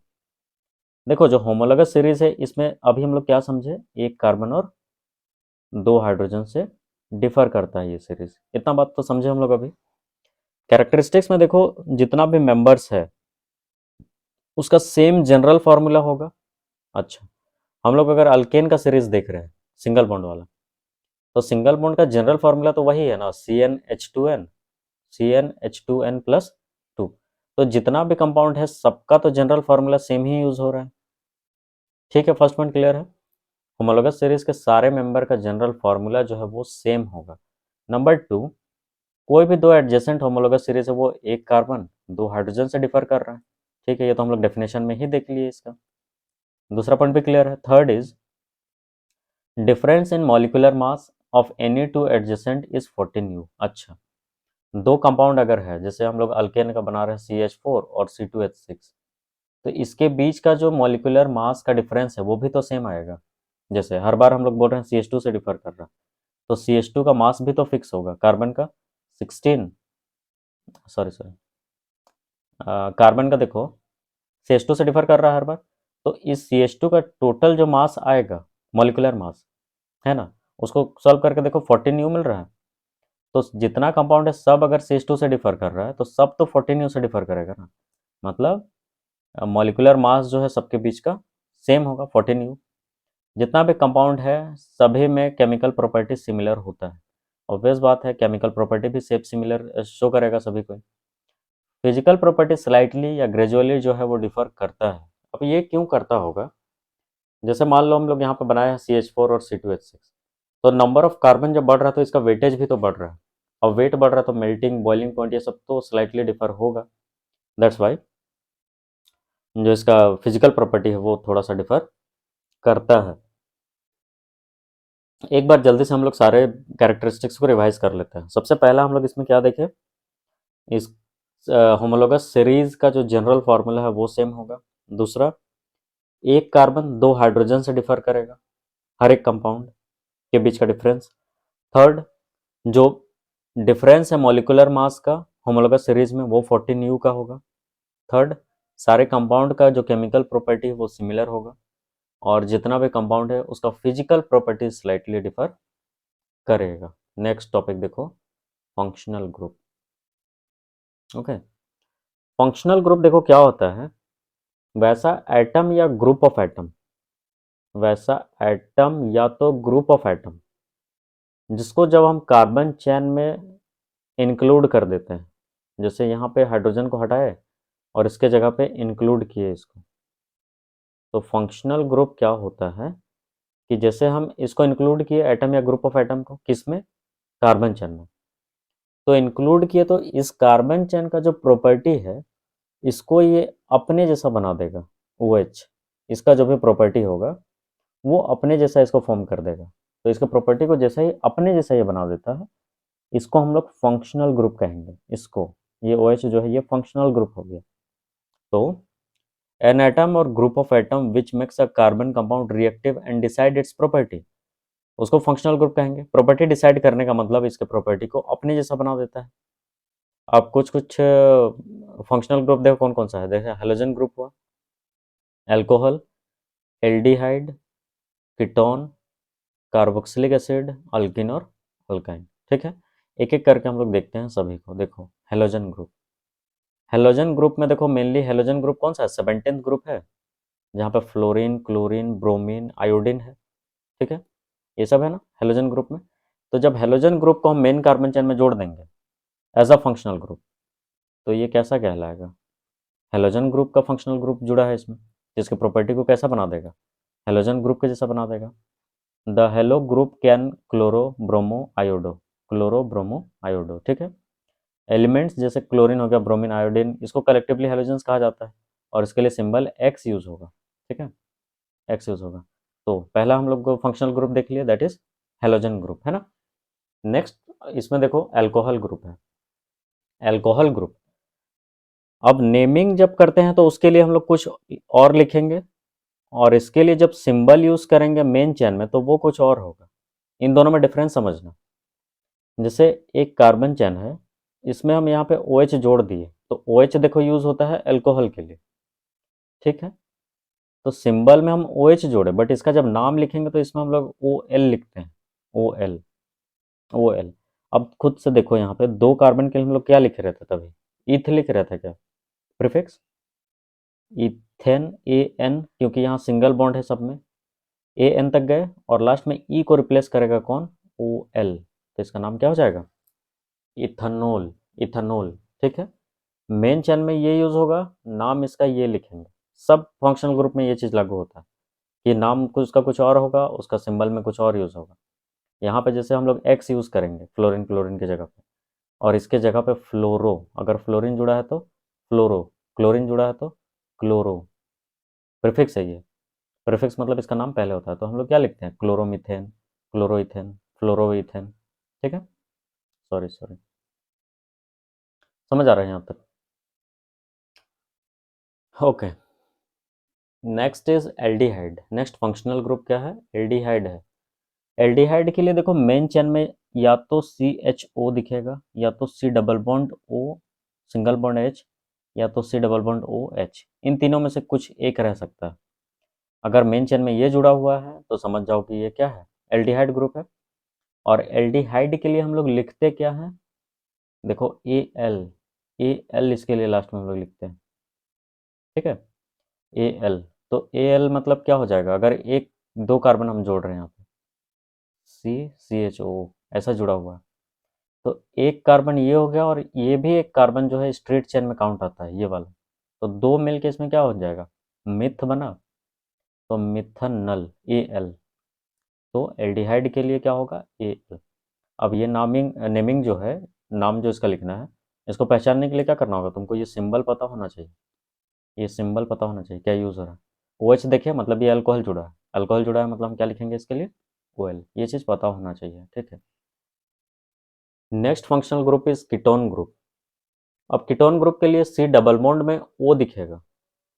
देखो, जो होमोलोगस सीरीज है इसमें अभी हम लोग क्या समझे? एक कार्बन और 2 हाइड्रोजन से डिफर करता है ये सीरीज। इतना बात तो समझे हम लोग अभी। कैरेक्टरिस्टिक्स में देखो, जितना भी मेंबर्स है उसका सेम जनरल फार्मूला होगा। अच्छा, हम लोग अगर अल्केन का सीरीज देख रहे हैं, सिंगल बॉन्ड वाला, तो सिंगल बॉन्ड का जनरल फार्मूला तो वही है ना, CnH2n, CnH2n प्लस 2। तो जितना भी कंपाउंड है सबका तो जनरल फार्मूला सेम ही यूज हो रहा है। ठीक है, फर्स्ट पॉइंट क्लियर है। होमोलोगस सीरीज के सारे मेंबर का जनरल फार्मूला जो है वो सेम होगा। नंबर 2, कोई भी दो एडजेसेंट होमोलोगस सीरीज है वो एक कार्बन 2 हाइड्रोजन से डिफर कर रहा है। ठीक है, ये तो हम लोग डेफिनेशन में ही देख लिए इसका। दूसरा पॉइंट भी क्लियर है। Third is difference in molecular mass of any two adjacent is 14U। अच्छा, दो कंपाउंड अगर है, जैसे हम लोग अल्केन का बना रहे हैं CH4 और C2H6, तो इसके बीच का जो मॉलिक्यूलर मास का डिफरेंस है वो भी तो सेम आएगा। जैसे हर बार हम लोग बोल रहे हैं CH2 से डिफर कर रहा है, तो CH2 का मास भी तो फिक्स होगा। कार्बन का 16, सॉरी सॉरी, कार्बन का देखो CH2 से डिफर कर रहा है हर बार, तो इस CH2 का टोटल जो मास आएगा, मॉलिक्यूलर मास, है ना, उसको सॉल्व करके देखो 14U मिल रहा है। तो जितना कंपाउंड है सब अगर CH2 से डिफर कर रहा है तो सब तो 14U से डिफर करेगा ना। मतलब मॉलिक्यूलर मास जो है सबके बीच का सेम होगा 14U। जितना भी कंपाउंड है सभी में केमिकल प्रॉपर्टी सिमिलर होता है। ऑब्वियस बात है, केमिकल प्रॉपर्टी भी सेम सिमिलर शो करेगा सभी को। फिजिकल प्रॉपर्टी स्लाइटली या ग्रेजुअली जो है वो डिफर करता है। अब ये क्यों करता होगा? जैसे मान लो हम लोग यहाँ पे बनाए हैं CH4 और C2H6, तो नंबर ऑफ कार्बन जब बढ़ रहा है तो इसका वेटेज भी तो बढ़ रहा है। और वेट बढ़ रहा है तो मेल्टिंग, बॉइलिंग पॉइंट, ये सब तो स्लाइटली डिफर होगा। दैट्स वाई जो इसका फिजिकल प्रॉपर्टी है वो थोड़ा सा डिफर करता है। एक बार जल्दी से हम लोग सारे कैरेक्टरिस्टिक्स को रिवाइज कर लेते हैं। सबसे पहला हम लोग इसमें क्या देखें? इस होमोलोगस सीरीज का जो जनरल फार्मूला है वो सेम होगा। दूसरा, एक कार्बन 2 हाइड्रोजन से डिफर करेगा, हर एक कंपाउंड के बीच का डिफरेंस। थर्ड, जो डिफरेंस है मॉलिक्यूलर मास का होमोलोगस सीरीज में वो 14U का होगा। थर्ड, सारे कंपाउंड का जो केमिकल प्रॉपर्टी है वो सिमिलर होगा। और जितना भी कंपाउंड है उसका फिजिकल प्रॉपर्टी स्लाइटली डिफर करेगा। नेक्स्ट टॉपिक देखो, functional group. Okay, functional group देखो क्या होता है। वैसा एटम या ग्रुप ऑफ एटम, वैसा एटम या तो ग्रुप ऑफ एटम जिसको जब हम कार्बन चेन में इंक्लूड कर देते हैं, जैसे यहाँ पे हाइड्रोजन को हटाए और इसके जगह पे इंक्लूड किए इसको, तो फंक्शनल ग्रुप क्या होता है कि जैसे हम इसको इंक्लूड किए एटम या ग्रुप ऑफ एटम को, किस में, कार्बन चेन में, तो इंक्लूड किए तो इस कार्बन चेन का जो प्रॉपर्टी है इसको ये अपने जैसा बना देगा, ओ एच, इसका जो भी प्रॉपर्टी होगा वो अपने जैसा इसको फॉर्म कर देगा। तो इसका प्रॉपर्टी को जैसा ही अपने जैसा ये बना देता है, इसको हम लोग फंक्शनल ग्रुप कहेंगे। इसको, ये ओ एच जो है ये फंक्शनल ग्रुप हो गया। तो एन एटम और group of atom which makes a carbon compound reactive and decide it's property, उसको फंक्शनल ग्रुप कहेंगे। प्रॉपर्टी डिसाइड करने का मतलब इसके प्रॉपर्टी को अपने जैसा बना देता है। अब कुछ कुछ फंक्शनल ग्रुप देखो कौन कौन सा है, देखो हेलोजन ग्रुप हुआ, alcohol, aldehyde, ketone, carboxylic acid, alkene और अल्काइन। ठीक है, एक एक करके हम लोग देखते हैं सभी को। देखो हेलोजन ग्रुप, हेलोजन ग्रुप में देखो मेनली हेलोजन ग्रुप कौन सा है, 17th ग्रुप है, जहाँ पे फ्लोरीन, क्लोरीन, ब्रोमीन, आयोडीन है। ठीक है, ये सब है ना हेलोजन ग्रुप में। तो जब हेलोजन ग्रुप को हम मेन कार्बन चेन में जोड़ देंगे एज अ फंक्शनल ग्रुप, तो ये कैसा कहलाएगा, हेलोजन ग्रुप का फंक्शनल ग्रुप जुड़ा है इसमें, जिसके प्रॉपर्टी को कैसा बना देगा, हेलोजन ग्रुप के जैसा बना देगा। The hello group can chloro bromo iodo, chloro bromo iodo. ठीक है, एलिमेंट्स जैसे क्लोरीन हो गया, ब्रोमीन, आयोडीन, इसको कलेक्टिवली हेलोजेंस कहा जाता है और इसके लिए सिंबल एक्स यूज होगा। ठीक है, एक्स यूज होगा। तो पहला हम लोग को फंक्शनल ग्रुप देख लिया, दैट इज हेलोजन ग्रुप, है ना। नेक्स्ट इसमें देखो अल्कोहल ग्रुप है, अल्कोहल ग्रुप। अब नेमिंग जब करते हैं तो उसके लिए हम लोग कुछ और लिखेंगे, और इसके लिए जब सिंबल यूज करेंगे मेन चेन में तो वो कुछ और होगा। इन दोनों में डिफरेंस समझना। जैसे एक कार्बन चेन है, इसमें हम यहाँ पे ओ OH जोड़ दिए, तो ओ OH देखो यूज होता है अल्कोहल के लिए। ठीक है, तो सिंबल में हम ओ OH जोड़े, बट इसका जब नाम लिखेंगे तो इसमें हम लोग ओ एल लिखते हैं, ओ एल, ओ एल। अब खुद से देखो यहाँ पे दो कार्बन के लिए हम लोग क्या लिख रहे थे तभी, ईथ लिख रहे थे क्या, प्रीफिक्स इथेन, ए एन, क्योंकि यहाँ सिंगल बॉन्ड है सब में, ए एन तक गए और लास्ट में ई को रिप्लेस करेगा कौन, ओ एल, तो इसका नाम क्या हो जाएगा, इथनॉल, इथनॉल। ठीक है, मेन चेन में ये यूज होगा, नाम इसका ये लिखेंगे। सब फंक्शनल ग्रुप में ये चीज़ लागू होता है कि नाम कुछ उसका कुछ और होगा, उसका सिंबल में कुछ और यूज होगा। यहाँ पे जैसे हम लोग एक्स यूज करेंगे फ्लोरीन क्लोरीन की जगह पे, और इसके जगह पे फ्लोरो, अगर फ्लोरीन जुड़ा है तो फ्लोरो, क्लोरीन जुड़ा है तो क्लोरो, प्रीफिक्स है ये। प्रीफिक्स मतलब इसका नाम पहले होता है, तो हम लोग क्या लिखते हैं, क्लोरोमीथेन, क्लोरोइथेन, फ्लोरोइथेन। ठीक है, सॉरी सॉरी, समझ आ रहा है यहाँ तक, okay. Next is aldehyde, next functional group क्या है, एल्डिहाइड है। एल्डिहाइड के लिए देखो मेन चेन में या तो सी एच ओ दिखेगा, या तो C double bond O single bond H, या तो C double bond O H, इन तीनों में से कुछ एक रह सकता है। अगर मेन चेन में ये जुड़ा हुआ है तो समझ जाओ कि ये क्या है, एल्डिहाइड ग्रुप है। और एल्डिहाइड के लिए हम लोग लिखते क्या है, देखो ए एल, ए एल इसके लिए लास्ट में हम लोग लिखते हैं। ठीक है, ए एल, तो ए एल मतलब क्या हो जाएगा, अगर एक दो कार्बन हम जोड़ रहे हैं यहाँ पे, सी सी एच ओ ऐसा जुड़ा हुआ है, तो एक कार्बन ये हो गया, और ये भी एक कार्बन जो है स्ट्रेट चेन में काउंट आता है ये वाला, तो दो मिलके इसमें क्या हो जाएगा, मिथ बना, तो मिथनल, ए एल। तो एल्डिहाइड के लिए क्या होगा, ए एल। अब ये नामिंग नेमिंग जो है, नाम जो इसका लिखना है, इसको पहचानने के लिए क्या करना होगा तुमको, ये सिंबल पता होना चाहिए, ये सिंबल पता होना चाहिए क्या यूज़ हो रहा है। ओ एच देखिए, मतलब ये अल्कोहल जुड़ा है, अल्कोहल जुड़ा है मतलब हम क्या लिखेंगे इसके लिए, ओ एल, ये चीज़ पता होना चाहिए। ठीक है, next functional group is ketone group. अब कीटोन ग्रुप के लिए सी डबल बॉन्ड में ओ दिखेगा,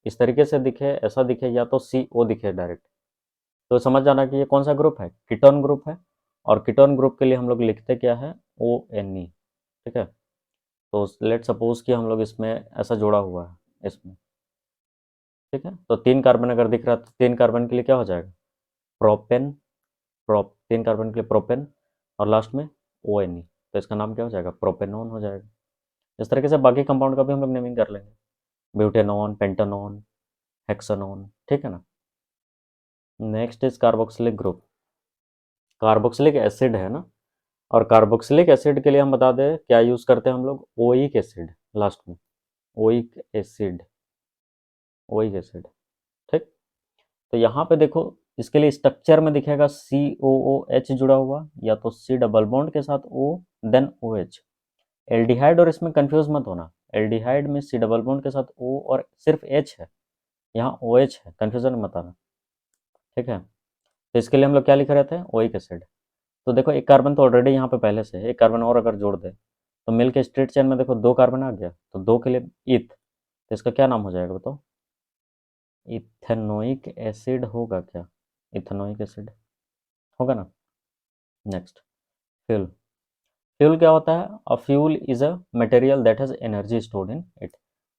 इस तरीके से दिखे, ऐसा दिखे, या तो सी ओ दिखे डायरेक्ट, तो समझ जाना कि ये कौन सा ग्रुप है, कीटोन ग्रुप है। और कीटोन ग्रुप के लिए हम लोग लिखते क्या है, ओ एन ई। ठीक है, तो लेट सपोज कि हम लोग इसमें ऐसा जोड़ा हुआ है इसमें। ठीक है, तो तीन कार्बन अगर दिख रहा है तो तीन कार्बन के लिए क्या हो जाएगा, प्रोपेन, तीन कार्बन के लिए प्रोपेन, और लास्ट में ओ एन ई, तो इसका नाम क्या हो जाएगा, प्रोपेनॉन हो जाएगा। इस तरीके से बाकी कंपाउंड का भी हम लोग नेमिंग कर लेंगे, ब्यूटेनॉन, पेंटानॉन, हेक्सानोन, ठीक है ना। Next is carboxylic group. Carboxylic acid है ना, और कार्बोक्सिलिक एसिड के लिए हम बता दें क्या यूज़ करते हैं हम लोग, ओइक एसिड लास्ट में, ओइक एसिड, ओइक एसिड, ठीक। तो यहाँ पे देखो, इसके लिए स्ट्रक्चर में दिखेगा COOH जुड़ा हुआ, या तो C डबल बॉन्ड के साथ O देन OH। एल्डिहाइड और इसमें कंफ्यूज मत होना, एल्डिहाइड में C डबल बॉन्ड के साथ O और सिर्फ H है, यहाँ OH है, कंफ्यूजन मत आना, ठीक है। तो इसके लिए हम लोग क्या लिख रहे थे, ओइक एसिड। तो देखो एक कार्बन तो ऑलरेडी यहाँ पे पहले से है, एक कार्बन और अगर जोड़ दे तो मिल के स्ट्रेट चेन में देखो दो कार्बन आ गया, तो दो के लिए ईथ, तो इसका क्या नाम हो जाएगा बताओ, इथेनोइक एसिड होगा क्या, इथेनोइक एसिड होगा ना। Next, fuel. फ्यूल क्या होता है, a fuel is a material that has energy stored in it.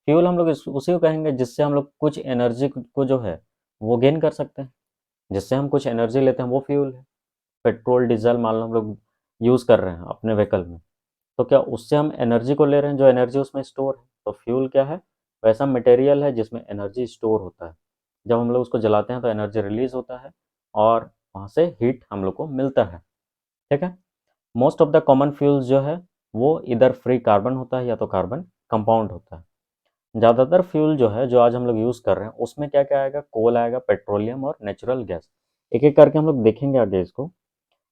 Fuel हम लोग उसी को कहेंगे जिससे हम लोग कुछ एनर्जी को जो है वो गेन कर सकते हैं, जिससे हम कुछ एनर्जी लेते हैं वो फ्यूल है। पेट्रोल डीजल मान लो हम लोग यूज़ कर रहे हैं अपने व्हीकल में, तो क्या उससे हम एनर्जी को ले रहे हैं, जो एनर्जी उसमें स्टोर है। तो फ्यूल क्या है, वैसा मटेरियल है जिसमें एनर्जी स्टोर होता है, जब हम लोग उसको जलाते हैं तो एनर्जी रिलीज होता है और वहाँ से हीट हम लोग को मिलता है, ठीक है। Most of the common fuels जो है वो इधर फ्री कार्बन होता है या तो कार्बन कंपाउंड होता है। ज़्यादातर फ्यूल जो है जो आज हम लोग यूज़ कर रहे हैं उसमें क्या क्या आएगा, कोल आएगा, पेट्रोलियम और नेचुरल गैस। एक एक करके हम लोग देखेंगे आगे इसको,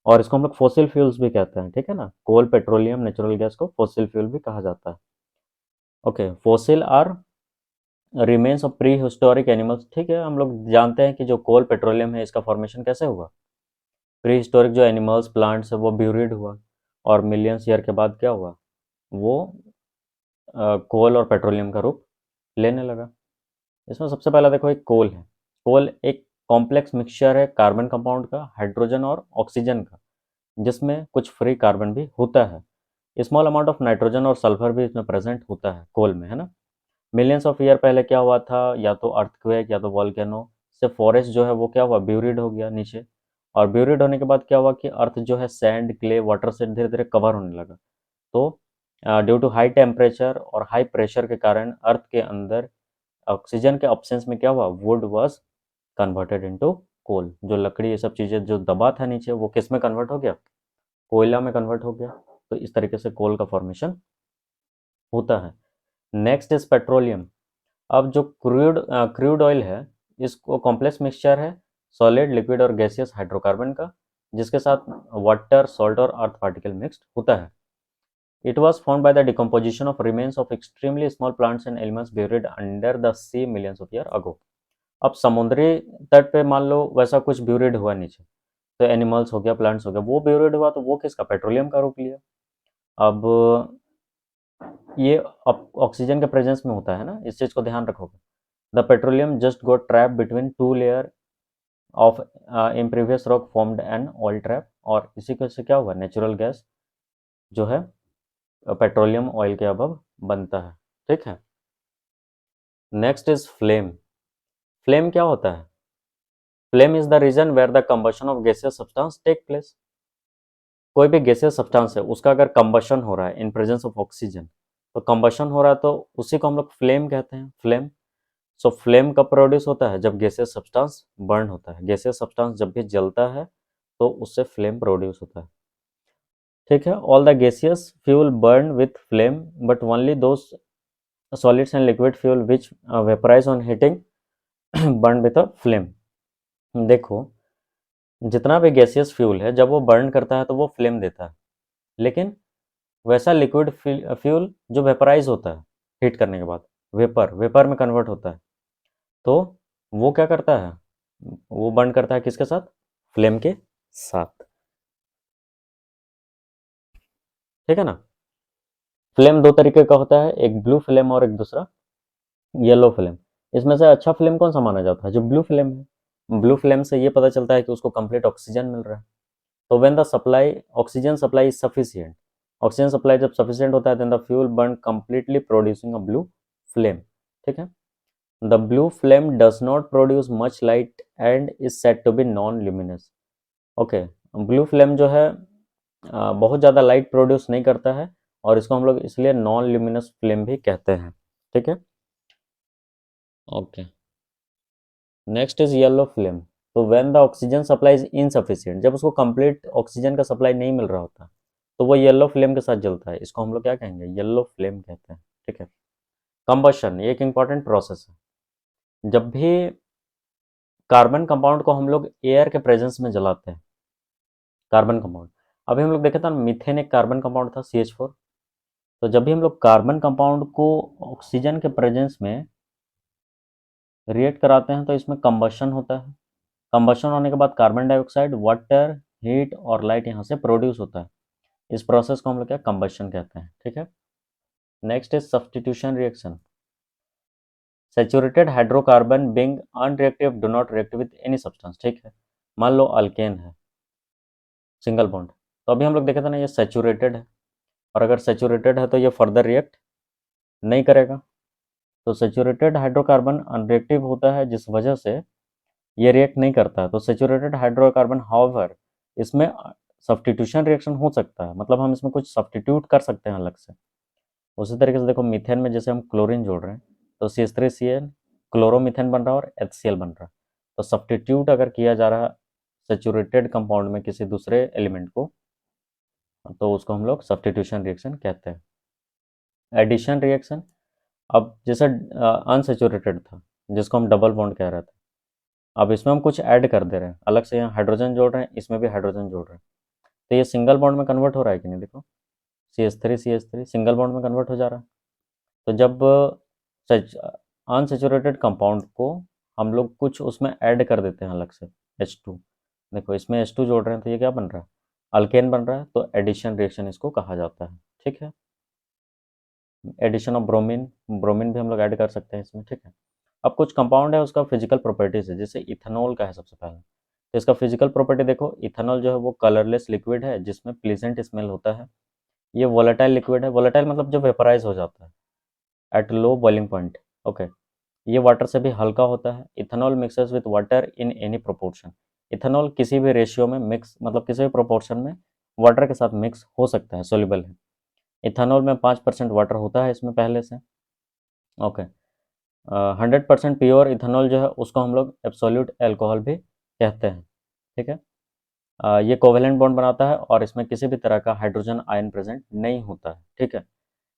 और इसको हम लोग फॉसिल फ्यूल्स भी कहते हैं, ठीक है ना। कोल, पेट्रोलियम, नेचुरल गैस को फॉसिल फ्यूल भी कहा जाता है। Okay, fossil are remains of prehistoric animals, ठीक है। हम लोग जानते हैं कि जो कोल पेट्रोलियम है इसका फॉर्मेशन कैसे हुआ, प्री हिस्टोरिक जो एनिमल्स प्लांट्स है वो ब्यूरिड हुआ, और मिलियंस ईयर के बाद क्या हुआ, वो कोल और पेट्रोलियम का रूप लेने लगा। इसमें सबसे पहला देखो एक कोल है। कोल एक कॉम्प्लेक्स मिक्सचर है कार्बन कंपाउंड का, हाइड्रोजन और ऑक्सीजन का, जिसमें कुछ फ्री कार्बन भी होता है। स्मॉल अमाउंट ऑफ नाइट्रोजन और सल्फर भी इसमें प्रेजेंट होता है कोल में, है ना। मिलियंस ऑफ ईयर पहले क्या हुआ था, या तो अर्थक्वेक या तो वॉल्केनो से फॉरेस्ट जो है वो क्या हुआ, ब्यूरिड हो गया नीचे, और ब्यूरिड होने के बाद क्या हुआ कि अर्थ जो है सैंड, क्ले, वाटर से धीरे धीरे कवर होने लगा। तो ड्यू टू हाई टेम्परेचर और हाई प्रेशर के कारण अर्थ के अंदर ऑक्सीजन के ऑब्सेंस में क्या हुआ, wood was converted into coal. जो लकड़ी ये सब चीज़ें जो दबा था नीचे वो किस में कन्वर्ट हो गया, कोयला में कन्वर्ट हो गया। तो इस तरीके से कोल का फॉर्मेशन होता है। Next is petroleum. अब जो क्रूड ऑयल है, इसको कॉम्प्लेक्स मिक्सचर है सॉलिड, लिक्विड और गैसियस हाइड्रोकार्बन का, जिसके साथ वाटर, सॉल्ट और अर्थ पार्टिकल मिक्स्ड होता है। It was formed by the decomposition of remains of extremely small plants and elements buried under the sea millions of years ago। अब समुद्री तट पे मान लो वैसा कुछ ब्यूरिड हुआ नीचे, तो एनिमल्स हो गया, प्लांट्स हो गया, वो ब्यूरिड हुआ तो वो किसका, पेट्रोलियम का रूप लिया। अब ये ऑक्सीजन के प्रेजेंस में होता है ना, इस चीज़ को ध्यान रखोगे। The petroleum just got trap between two layer of in previous rock formed an oil trap, और इसी के से क्या हुआ, नेचुरल गैस जो है पेट्रोलियम ऑयल के अबव बनता है, ठीक है। Next is flame. फ्लेम क्या होता है, flame is the region where the combustion of gaseous substance take place. कोई भी गैसियस सब्सटेंस है उसका अगर कंबशन हो रहा है इन प्रेजेंस ऑफ ऑक्सीजन, तो कंबशन हो रहा है तो उसी को हम लोग फ्लेम कहते हैं, फ्लेम। सो फ्लेम कब प्रोड्यूस होता है, जब गैसियस सब्सटेंस बर्न होता है। गैसियस सब्सटेंस जब भी जलता है तो उससे फ्लेम प्रोड्यूस होता है, ठीक है। All the gaseous fuel burn with flame, but only those solids and liquid fuel which vaporise on heating burn with a flame. देखो, जितना भी गैसियस फ्यूल है जब वो बर्न करता है तो वो फ्लेम देता है, लेकिन वैसा लिक्विड फ्यूल जो वेपराइज होता है हीट करने के बाद, वेपर वेपर में कन्वर्ट होता है, तो वो क्या करता है, वो बर्न करता है किसके साथ, फ्लेम के साथ, ठीक है ना। फ्लेम दो तरीके का होता है, एक ब्लू फ्लेम और एक दूसरा येलो फ्लेम। इसमें से अच्छा फ्लेम कौन सा माना जाता है, जो ब्लू फ्लेम है। ब्लू फ्लेम से ये पता चलता है कि उसको कंप्लीट ऑक्सीजन मिल रहा है। तो when the supply, oxygen supply is sufficient, oxygen supply जब सफिशिएंट होता है then the fuel burn completely producing a blue flame, ठीक है। The blue flame does not produce much light and is said to be non luminous. Okay, blue flame जो है बहुत ज़्यादा light produce नहीं करता है, और इसको हम लोग इसलिए नॉन ल्यूमिनस फ्लेम भी कहते हैं, ठीक है। Okay. Next is yellow flame. तो when the oxygen supply is insufficient, जब उसको कंप्लीट ऑक्सीजन का सप्लाई नहीं मिल रहा होता तो वो येलो फ्लेम के साथ जलता है, इसको हम लोग क्या कहेंगे, येलो फ्लेम कहते हैं। ठीक है। कंबशन, ये एक इंपॉर्टेंट प्रोसेस है। जब भी कार्बन कंपाउंड को हम लोग एयर के प्रेजेंस में जलाते हैं, कार्बन कंपाउंड, अभी हम लोग देखे था मीथेन एक कार्बन कंपाउंड था, CH4। तो जब भी हम लोग कार्बन कंपाउंड को ऑक्सीजन के प्रेजेंस में रिएक्ट कराते हैं तो इसमें कंबशन होता है। कंबशन होने के बाद कार्बन डाइऑक्साइड, वाटर, हीट और लाइट यहाँ से प्रोड्यूस होता है। इस प्रोसेस को हम लोग क्या कंबशन कहते हैं। ठीक है। Next is substitution reaction. Saturated hydrocarbon being unreactive do not react with any substance. ठीक है। मान लो अल्केन है, सिंगल बॉन्ड, तो अभी हम लोग देखे थे ना ये सैचुरेटेड है, और अगर सैचुरेटेड है तो ये फर्दर रिएक्ट नहीं करेगा। तो सैचुरेटेड हाइड्रोकार्बन अनरिएक्टिव होता है जिस वजह से ये रिएक्ट नहीं करता है। तो सैचुरेटेड हाइड्रोकार्बन हाउएवर, इसमें सब्स्टिट्यूशन रिएक्शन हो सकता है, मतलब हम इसमें कुछ सब्स्टिट्यूट कर सकते हैं अलग से। उसी तरीके से देखो मीथेन में जैसे हम क्लोरीन जोड़ रहे हैं तो CH3Cl क्लोरोमीथेन बन रहा है और HCl बन रहा है। तो सब्स्टिट्यूट अगर किया जा रहा है सैचुरेटेड कंपाउंड में किसी दूसरे एलिमेंट को, तो उसको हम लोग सब्स्टिट्यूशन रिएक्शन कहते हैं। एडिशन रिएक्शन, अब जैसे अनसेचुरेटेड था जिसको हम डबल बॉन्ड कह रहे थे, अब इसमें हम कुछ ऐड कर दे रहे हैं अलग से, यहाँ हाइड्रोजन जोड़ रहे हैं, इसमें भी हाइड्रोजन जोड़ रहे हैं, तो ये सिंगल बॉन्ड में कन्वर्ट हो रहा है कि नहीं, देखो CH3 सिंगल बॉन्ड में कन्वर्ट हो जा रहा है। तो जब अनसेचुरेटेड कंपाउंड को हम लोग कुछ उसमें ऐड कर देते हैं अलग से, H2, देखो इसमें H2 जोड़ रहे हैं तो ये क्या बन रहा है, अल्केन बन रहा है, तो एडिशन रिएक्शन इसको कहा जाता है। ठीक है। एडिशन ऑफ ब्रोमीन, ब्रोमीन भी हम लोग ऐड कर सकते हैं इसमें। ठीक है। अब कुछ कंपाउंड है उसका फिजिकल प्रॉपर्टीज है, जैसे इथेनॉल का है सबसे पहले। तो इसका फिजिकल प्रॉपर्टी देखो, इथेनॉल जो है वो कलरलेस लिक्विड है जिसमें प्लीजेंट स्मेल होता है। ये वोलेटाइल लिक्विड है, वोलेटाइल मतलब जो वेपराइज हो जाता है at low boiling point. Okay. ये वाटर से भी हल्का होता है। Ethanol mixes with water in any proportion. Ethanol किसी भी रेशियो में मिक्स, मतलब किसी भी प्रोपोर्शन में वाटर के साथ मिक्स हो सकता है, सोल्यूबल है। इथेनॉल में 5% वाटर होता है इसमें पहले से। ओके। 100% प्योर इथेनॉल जो है उसको हम लोग एब्सोल्यूट अल्कोहल भी कहते हैं। ठीक है। ये कोवेलेंट बॉन्ड बनाता है और इसमें किसी भी तरह का हाइड्रोजन आयन प्रेजेंट नहीं होता है। ठीक है।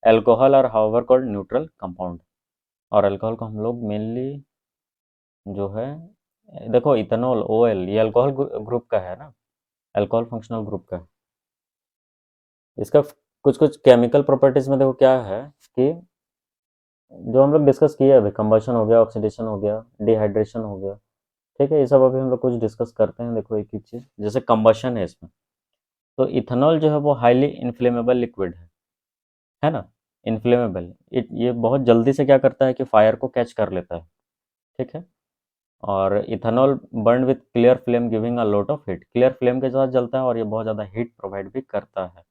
अल्कोहल और हाउएवर कॉल्ड न्यूट्रल कंपाउंड। और अल्कोहल को हम लोग मेनली जो है, देखो इथेनॉल OL ये अल्कोहल ग्रुप का है ना, अल्कोहल फंक्शनल ग्रुप का है। इसका कुछ कुछ केमिकल प्रॉपर्टीज में देखो क्या है कि जो हम लोग डिस्कस किए अभी, कंबशन हो गया, ऑक्सीडेशन हो गया, डिहाइड्रेशन हो गया। ठीक है। ये सब अभी हम लोग कुछ डिस्कस करते हैं। देखो एक एक चीज़, जैसे कंबशन है इसमें, तो इथेनॉल जो है वो हाईली इन्फ्लेमेबल लिक्विड है ना, इन्फ्लेमेबल। ये बहुत जल्दी से क्या करता है कि फायर को कैच कर लेता है। ठीक है। और ethanol burn with clear flame giving a lot of heat, clear flame के साथ जलता है और ये बहुत ज़्यादा हीट प्रोवाइड भी करता है।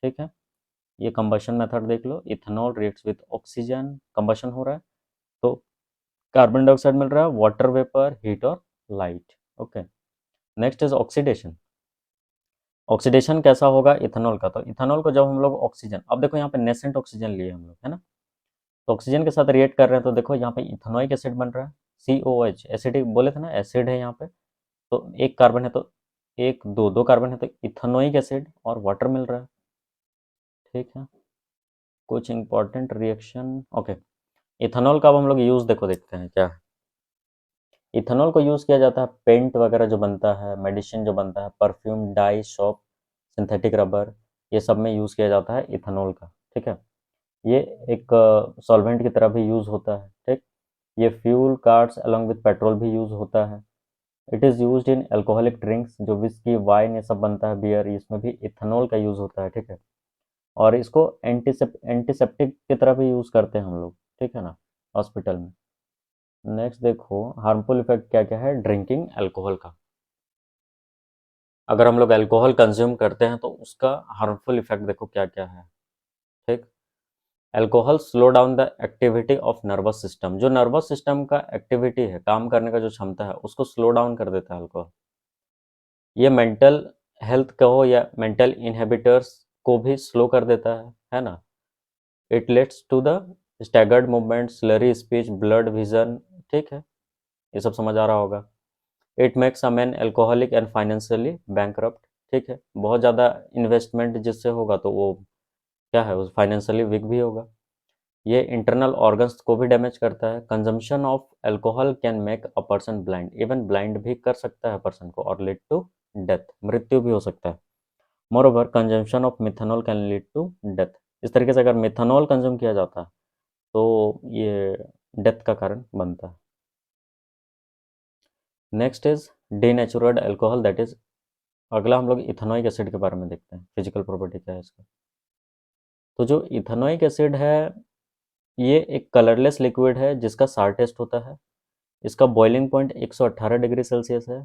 ठीक है। ये कंबशन मेथड देख लो, ethanol reacts with oxygen, combustion हो रहा है तो कार्बन डाइऑक्साइड मिल रहा है, वाटर वेपर, हीट और light. Okay. Next is oxidation. Oxidation कैसा होगा इथेनॉल का, तो इथेनॉल को जब हम लोग ऑक्सीजन, अब देखो यहाँ पे नेसेंट ऑक्सीजन लिए हम लोग, है ना, तो ऑक्सीजन के साथ रिएक्ट कर रहे हैं तो देखो यहाँ पे इथेनोइक एसिड बन रहा है, COH, एसिडिक बोले थे ना, एसिड है यहाँ पे। तो एक कार्बन है तो एक दो दो कार्बन है तो इथेनोइक एसिड और वाटर मिल रहा है। ठीक है। कुछ इंपॉर्टेंट रिएक्शन। ओके। इथेनॉल का अब हम लोग यूज़ देखो देखते हैं क्या है। इथेनॉल को यूज़ किया जाता है पेंट वगैरह जो बनता है, मेडिसिन जो बनता है, perfume, dye, soap, synthetic rubber, ये सब में यूज़ किया जाता है इथेनॉल का। ठीक है। ये एक सॉल्वेंट की तरह भी यूज़ होता है। ठीक। ये fuel, cars along with petrol भी यूज़ होता है। It is used in alcoholic drinks, जो विस्की, वाइन ये सब बनता है, बियर, इसमें भी इथेनॉल का यूज़ होता है। ठीक है। और इसको एंटीसेप्टिक की तरह भी यूज़ करते हैं हम लोग। ठीक है ना, हॉस्पिटल में। नेक्स्ट देखो हार्मफुल इफेक्ट क्या क्या है ड्रिंकिंग अल्कोहल का। अगर हम लोग अल्कोहल कंज्यूम करते हैं तो उसका हार्मफुल इफेक्ट देखो क्या क्या है। ठीक। Alcohol slow down the activity of nervous system, जो नर्वस सिस्टम का एक्टिविटी है, काम करने का जो क्षमता है, उसको स्लो डाउन कर देता है अल्कोहल। ये मेंटल हेल्थ कहो या मेंटल इनहिबिटर्स को भी स्लो कर देता है ना। It leads to the staggered movement, slurry speech, blood vision. ठीक है। ये सब समझ आ रहा होगा। It makes a man alcoholic and financially bankrupt, ठीक है, बहुत ज़्यादा इन्वेस्टमेंट जिससे होगा तो वो क्या है, उस फाइनेंशियली वीक भी होगा। ये इंटरनल ऑर्गन्स को भी डैमेज करता है। Consumption of alcohol can make a person blind, even blind भी कर सकता है पर्सन को, और लीड टू डेथ, मृत्यु भी हो सकता है। Moreover consumption of methanol can lead to death. इस तरीके से अगर मिथेनॉल कंज्यूम किया जाता है तो ये डेथ का कारण बनता है। Next is denatured alcohol, that is, अगला हम लोग इथेनॉइक एसिड के बारे में देखते हैं, फिजिकल प्रॉपर्टी क्या है इसका। तो जो इथेनॉइक एसिड है ये एक कलरलेस लिक्विड है जिसका सार टेस्ट होता है। इसका बॉइलिंग पॉइंट 118 डिग्री सेल्सियस है।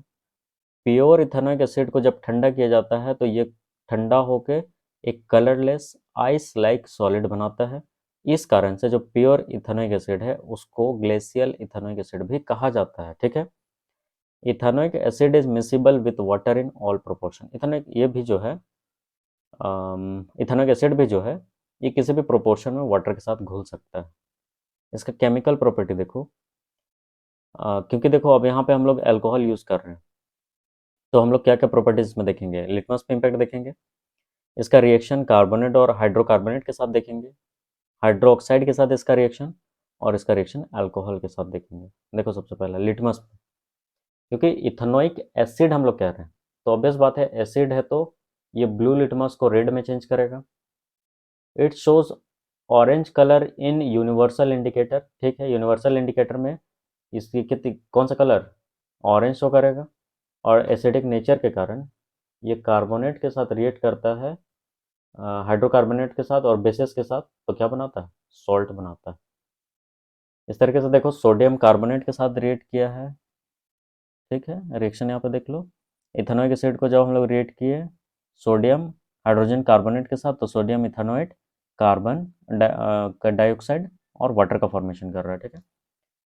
प्योर इथेनॉइक एसिड को जब ठंडा किया जाता है तो ये ठंडा होकर एक कलरलेस आइस लाइक सॉलिड बनाता है। इस कारण से जो प्योर इथेनॉइक एसिड है उसको ग्लेशियल इथेनॉइक एसिड भी कहा जाता है, ठीक है। Ethanoic acid is miscible with water in all proportion. Ethanoic ये भी जो है इथेनॉइक एसिड भी जो है ये किसी भी प्रोपोर्शन में वाटर के साथ घुल सकता है। इसका केमिकल प्रॉपर्टी देखो, क्योंकि देखो अब यहाँ पे हम लोग अल्कोहल यूज़ कर रहे हैं तो हम लोग क्या क्या प्रॉपर्टीज में देखेंगे, लिटमस पे इम्पैक्ट देखेंगे, इसका रिएक्शन कार्बोनेट और हाइड्रोकार्बोनेट के साथ देखेंगे, हाइड्रोक्साइड के साथ इसका रिएक्शन, और इसका रिएक्शन अल्कोहल के साथ देखेंगे। देखो सबसे पहला लिटमस, क्योंकि इथेनॉइक एसिड हम लोग कह रहे हैं तो ऑब्वियस बात है एसिड है तो ये ब्लू लिटमस को रेड में चेंज करेगा। It shows orange colour in universal indicator, ठीक है, यूनिवर्सल इंडिकेटर में इसकी कितनी कौन सा कलर, ऑरेंज शो करेगा। और एसिडिक नेचर के कारण ये कार्बोनेट के साथ रिएक्ट करता है, हाइड्रोकार्बोनेट के साथ और बेसिस के साथ, तो क्या बनाता है, सॉल्ट बनाता है। इस तरीके से देखो सोडियम कार्बोनेट के साथ रिएक्ट किया है, ठीक है, रिएक्शन यहाँ पे देख लो। इथेनॉइक एसिड को जब हम लोग रिएक्ट किए सोडियम हाइड्रोजन कार्बोनेट के साथ तो सोडियम इथेनॉइट कार्बन डाइऑक्साइड और वाटर का फॉर्मेशन कर रहा है, ठीक है।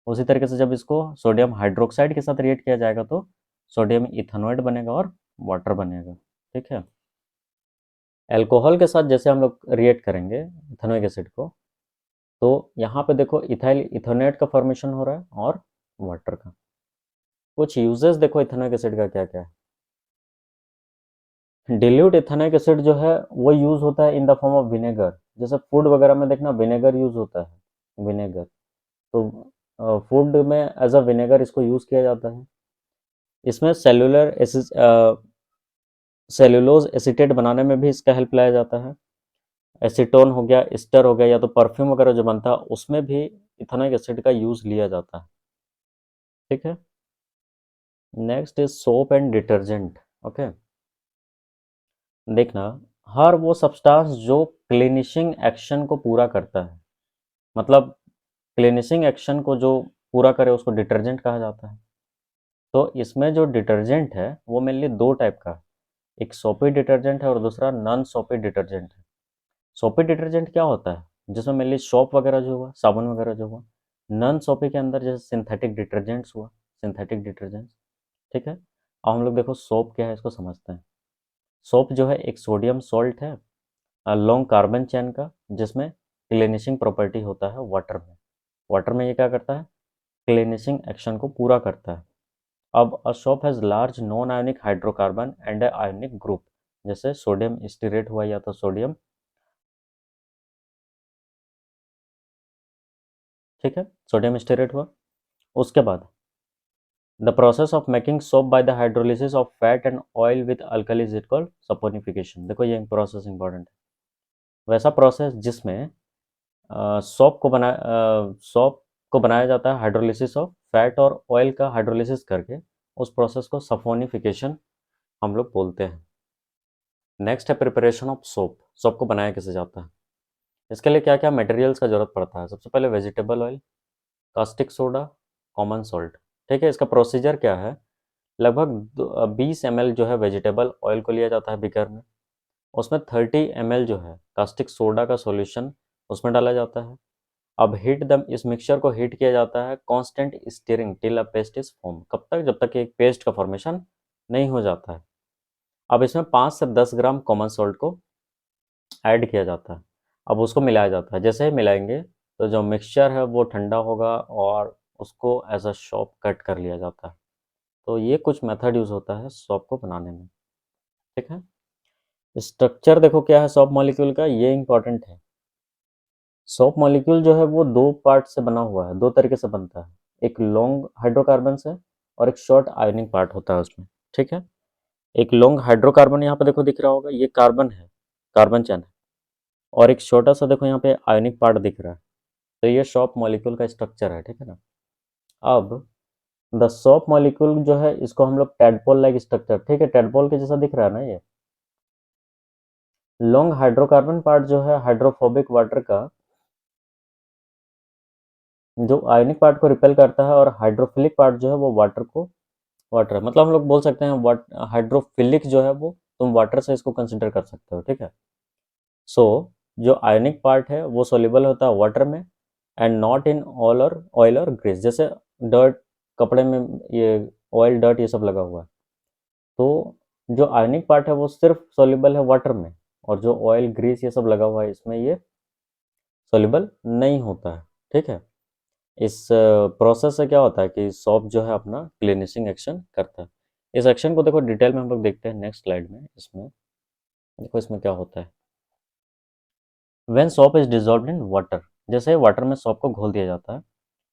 उसी तरीके से जब इसको सोडियम हाइड्रोक्साइड के साथ रिएक्ट किया जाएगा तो सोडियम इथेनॉइड बनेगा और वाटर बनेगा, ठीक है। अल्कोहल के साथ जैसे हम लोग रिएक्ट करेंगे इथेनॉइक एसिड को तो यहाँ पे देखो इथाइल इथोनेट का फॉर्मेशन हो रहा है और वाटर का। कुछ यूजेस देखो इथेनॉइक एसिड का क्या क्या है। डिल्यूट इथेनॉइक एसिड जो है वो यूज होता है in the form of vinegar, जैसे फूड वगैरह में देखना विनेगर यूज होता है, विनेगर। तो फूड में एज अ विनेगर इसको यूज किया जाता है। इसमें सेलुलोज एसीटेट बनाने में भी इसका हेल्प लाया जाता है। एसीटोन हो गया, एस्टर हो गया, या तो परफ्यूम वगैरह जो बनता है उसमें भी इथेनॉइक एसिड का यूज लिया जाता है, ठीक है। Next is soap and detergent, okay. देखना हर वो सब्सटेंस जो क्लीनिशिंग एक्शन को पूरा करता है, मतलब क्लीनिशिंग एक्शन को जो पूरा करे उसको डिटर्जेंट कहा जाता है। तो इसमें जो डिटर्जेंट है वो मेनली दो टाइप का है, एक सोपी डिटर्जेंट है और दूसरा नॉन सोपी डिटर्जेंट है। सोपी डिटर्जेंट क्या होता है, जिसमें मेनली सोप वगैरह जो हुआ, साबुन वगैरह जो हुआ। नॉन सोपी के अंदर जैसे सिंथेटिक डिटर्जेंट्स हुआ, सिंथेटिक डिटर्जेंट्स, ठीक है। अब हम लोग देखो सोप क्या है इसको समझते हैं। सोप जो है एक सोडियम सॉल्ट है लॉन्ग कार्बन चेन का, जिसमें क्लीनिशिंग प्रॉपर्टी होता है वाटर में। वाटर में ये क्या करता है, क्लीनिशिंग एक्शन को पूरा करता है। अब a soap has large non ionic hydrocarbon and A ionic group, जैसे सोडियम स्टीरेट हुआ या तो सोडियम, ठीक है, सोडियम स्टीरेट हुआ। उसके बाद the process of making soap by the hydrolysis of fat and oil with alkalis is called saponification. देखो ये प्रोसेस इंपॉर्टेंट है, वैसा प्रोसेस जिसमें सॉप को बनाया जाता है हाइड्रोलिसिस ऑफ फैट और ऑयल का हाइड्रोलिसिस करके, उस प्रोसेस को सफोनिफिकेशन हम लोग बोलते हैं। नेक्स्ट है प्रिपरेशन ऑफ सोप। सोप को बनाया कैसे जाता है, इसके लिए क्या क्या मटेरियल्स का जरूरत पड़ता है। सबसे पहले vegetable oil, caustic soda, common salt, ठीक है। इसका प्रोसीजर क्या है, लगभग 20 ml जो है वेजिटेबल ऑयल को लिया जाता है बिकर में, उसमें 30 ml जो है कास्टिक सोडा का सॉल्यूशन उसमें डाला जाता है। अब हीट दम इस मिक्सचर को हीट किया जाता है constant steering till a paste is form, कब तक, जब तक कि एक पेस्ट का फॉर्मेशन नहीं हो जाता है। अब इसमें 5 से 10 ग्राम कॉमन सॉल्ट को ऐड किया जाता है। अब उसको मिलाया जाता है, जैसे ही मिलाएंगे तो जो मिक्सचर है वो ठंडा होगा और उसको एज अ सोप कट कर लिया जाता है। तो ये कुछ मेथड यूज़ होता है सोप को बनाने में। ठीक है, स्ट्रक्चर देखो क्या है सोप मॉलिक्यूल का, ये इंपॉर्टेंट है। सोप मॉलिक्यूल जो है वो दो पार्ट से बना हुआ है, दो तरीके से बनता है। एक लॉन्ग हाइड्रोकार्बन से और एक शॉर्ट आयोनिक पार्ट होता है उसमें। ठीक है, एक लॉन्ग हाइड्रोकार्बन यहाँ पे देखो दिख रहा होगा, ये कार्बन है, कार्बन चैन है। और एक छोटा सा देखो यहाँ पे आयोनिक पार्ट दिख रहा है। तो ये सोप मॉलिक्यूल का स्ट्रक्चर है। ठीक है ना। अब द सोप मॉलिक्यूल जो है इसको हम लोग टेडपोल लाइक स्ट्रक्चर, ठीक है, टेडपोल के जैसा दिख रहा है ना ये। लॉन्ग हाइड्रोकार्बन पार्ट जो है हाइड्रोफोबिक वाटर का, जो आयनिक पार्ट को रिपेल करता है, और हाइड्रोफिलिक पार्ट जो है वो वाटर को, वाटर मतलब हम लोग बोल सकते हैं हाइड्रोफिलिक जो है वो तुम वाटर से इसको कंसिडर कर सकते हो। ठीक है। सो जो आयनिक पार्ट है वो सोल्यूबल होता है वाटर में एंड नॉट इन ऑयल और ग्रीस। जैसे डर्ट, कपड़े में ये ऑयल डर्ट ये सब लगा हुआ है, तो जो आयनिक पार्ट है वो सिर्फ सोल्यूबल है वाटर में, और जो ऑयल ग्रीस ये सब लगा हुआ है इसमें ये सोल्यूबल नहीं होता है। ठीक है। इस प्रोसेस से क्या होता है कि सॉप जो है अपना क्लीनिशिंग एक्शन करता है। इस एक्शन को देखो डिटेल में हम लोग देखते हैं नेक्स्ट स्लाइड में। इसमें देखो इसमें क्या होता है। When shop is dissolved in water, जैसे वाटर में सॉप को घोल दिया जाता है,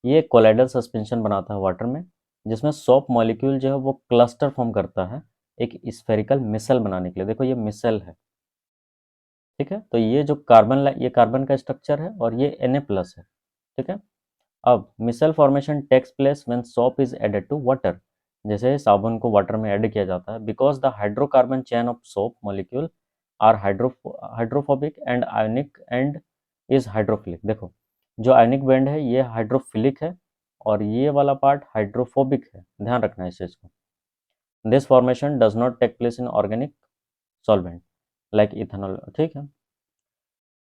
ये कोलाइडल सस्पेंशन बनाता है वाटर में, जिसमें सॉप मॉलिक्यूल जो है वो क्लस्टर फॉर्म करता है एक स्फेरिकल मिसल बनाने के लिए। देखो ये मिसल है। ठीक है, तो ये जो ये कार्बन का स्ट्रक्चर है और ये Na+ है। ठीक है। अब micelle formation takes place when soap is added to water, जैसे साबुन को वाटर में ऐड किया जाता है, because the hydrocarbon chain of soap molecule are hydrophobic and ionic and is hydrophilic. देखो जो आयोनिक बैंड है ये हाइड्रोफिलिक है और ये वाला पार्ट हाइड्रोफोबिक है, ध्यान रखना इस चीज को। This formation does not take place in organic solvent like ethanol. ठीक है,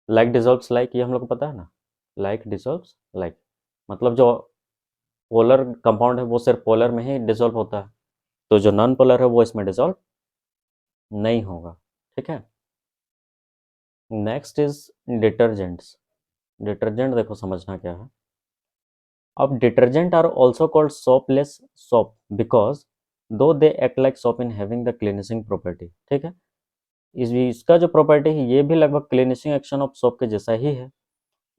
लाइक डिजॉल्व्स लाइक, ये हम लोग को पता है ना, लाइक डिजॉल्व्स लाइक, मतलब जो पोलर कंपाउंड है वो सिर्फ पोलर में ही डिसॉल्व होता है, तो जो नॉन पोलर है वो इसमें डिसॉल्व नहीं होगा। ठीक है। Next is detergents. डिटर्जेंट देखो समझना क्या है। अब detergent are also called soapless soap because though they act like soap in having the cleansing property. ठीक है, इसका जो प्रॉपर्टी है ये भी लगभग क्लीनिशिंग एक्शन ऑफ सोप के जैसा ही है।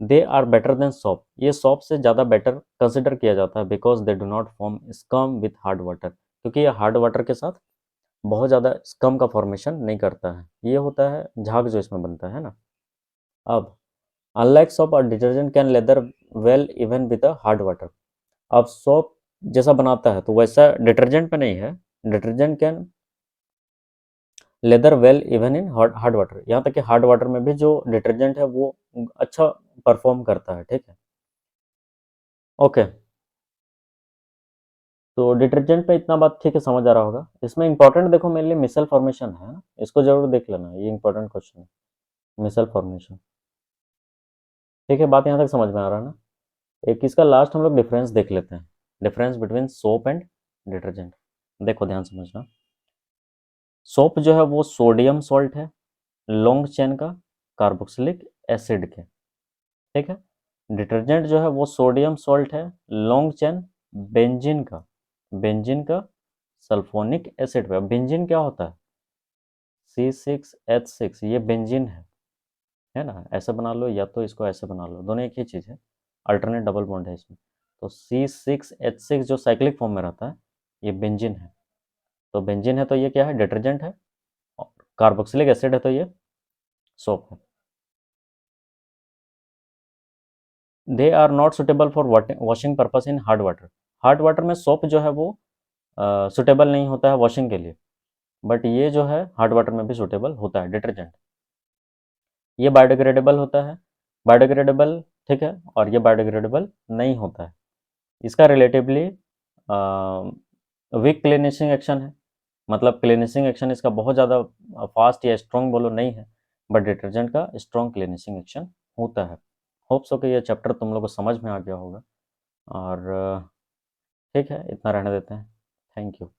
They are better than soap, ये सोप से ज़्यादा बेटर कंसिडर किया जाता है, because they do not form scum with hard water, क्योंकि ये हार्ड वाटर के साथ बहुत ज़्यादा स्कम का फॉर्मेशन नहीं करता है। ये होता है झाग जो इसमें बनता है ना। अब अनलाइक सोप और detergent can leather well even with a hard water. अब सोप जैसा बनाता है तो वैसा डिटर्जेंट में नहीं है। Detergent can leather well even in hard water, यहाँ तक कि हार्ड वाटर में भी जो डिटर्जेंट है वो अच्छा परफॉर्म करता है। ठीक है। ओके, तो डिटर्जेंट पे इतना बात ठीक है, समझ आ रहा होगा। इसमें इंपॉर्टेंट देखो मेरे लिए मिसल फॉर्मेशन है, इसको जरूर देख लेना, ये इंपॉर्टेंट क्वेश्चन है, मिसल फॉर्मेशन। ठीक है, बात यहाँ तक समझ में आ रहा है ना। एक इसका लास्ट हम लोग डिफरेंस देख लेते हैं, difference between soap and detergent. देखो ध्यान समझना। सोप जो है वो सोडियम सॉल्ट है, लॉन्ग चेन का, कार्बोक्सिलिक एसिड के। ठीक है। डिटर्जेंट जो है वो सोडियम सॉल्ट है, लॉन्ग चेन, बेंजीन का, बेंजीन का सल्फोनिक एसिड पे। बेंजीन क्या होता है, C6H6, ये बेंजीन है ना। ऐसे बना लो या तो इसको ऐसे बना लो, दोनों एक ही चीज़ है, अल्टरनेट डबल बॉन्ड है इसमें। तो C6H6 जो साइक्लिक फॉर्म में रहता है ये बेंजीन है। तो बेंजीन है तो ये क्या है, डिटर्जेंट है, और कार्बोक्सिलिक एसिड है तो ये सोप है। They are not suitable for washing purpose in hard water. Hard water में सोप जो है वो सुटेबल नहीं होता है वॉशिंग के लिए, बट ये जो है हार्ड वाटर में भी सुटेबल होता है डिटर्जेंट। ये बायोडिग्रेडेबल होता है, बायोडिग्रेडेबल, ठीक है, और ये बायोडिग्रेडेबल नहीं होता है। इसका रिलेटिवली वीक क्लीनिशिंग एक्शन है, मतलब क्लीनिशिंग एक्शन इसका बहुत ज़्यादा फास्ट या स्ट्रॉन्ग बोलो नहीं है, बट डिटर्जेंट का स्ट्रॉन्ग क्लीनिशिंग एक्शन होता है। होप सो कि ये चैप्टर तुम लोग को समझ में आ गया होगा। और ठीक है, इतना रहने देते हैं। Thank you.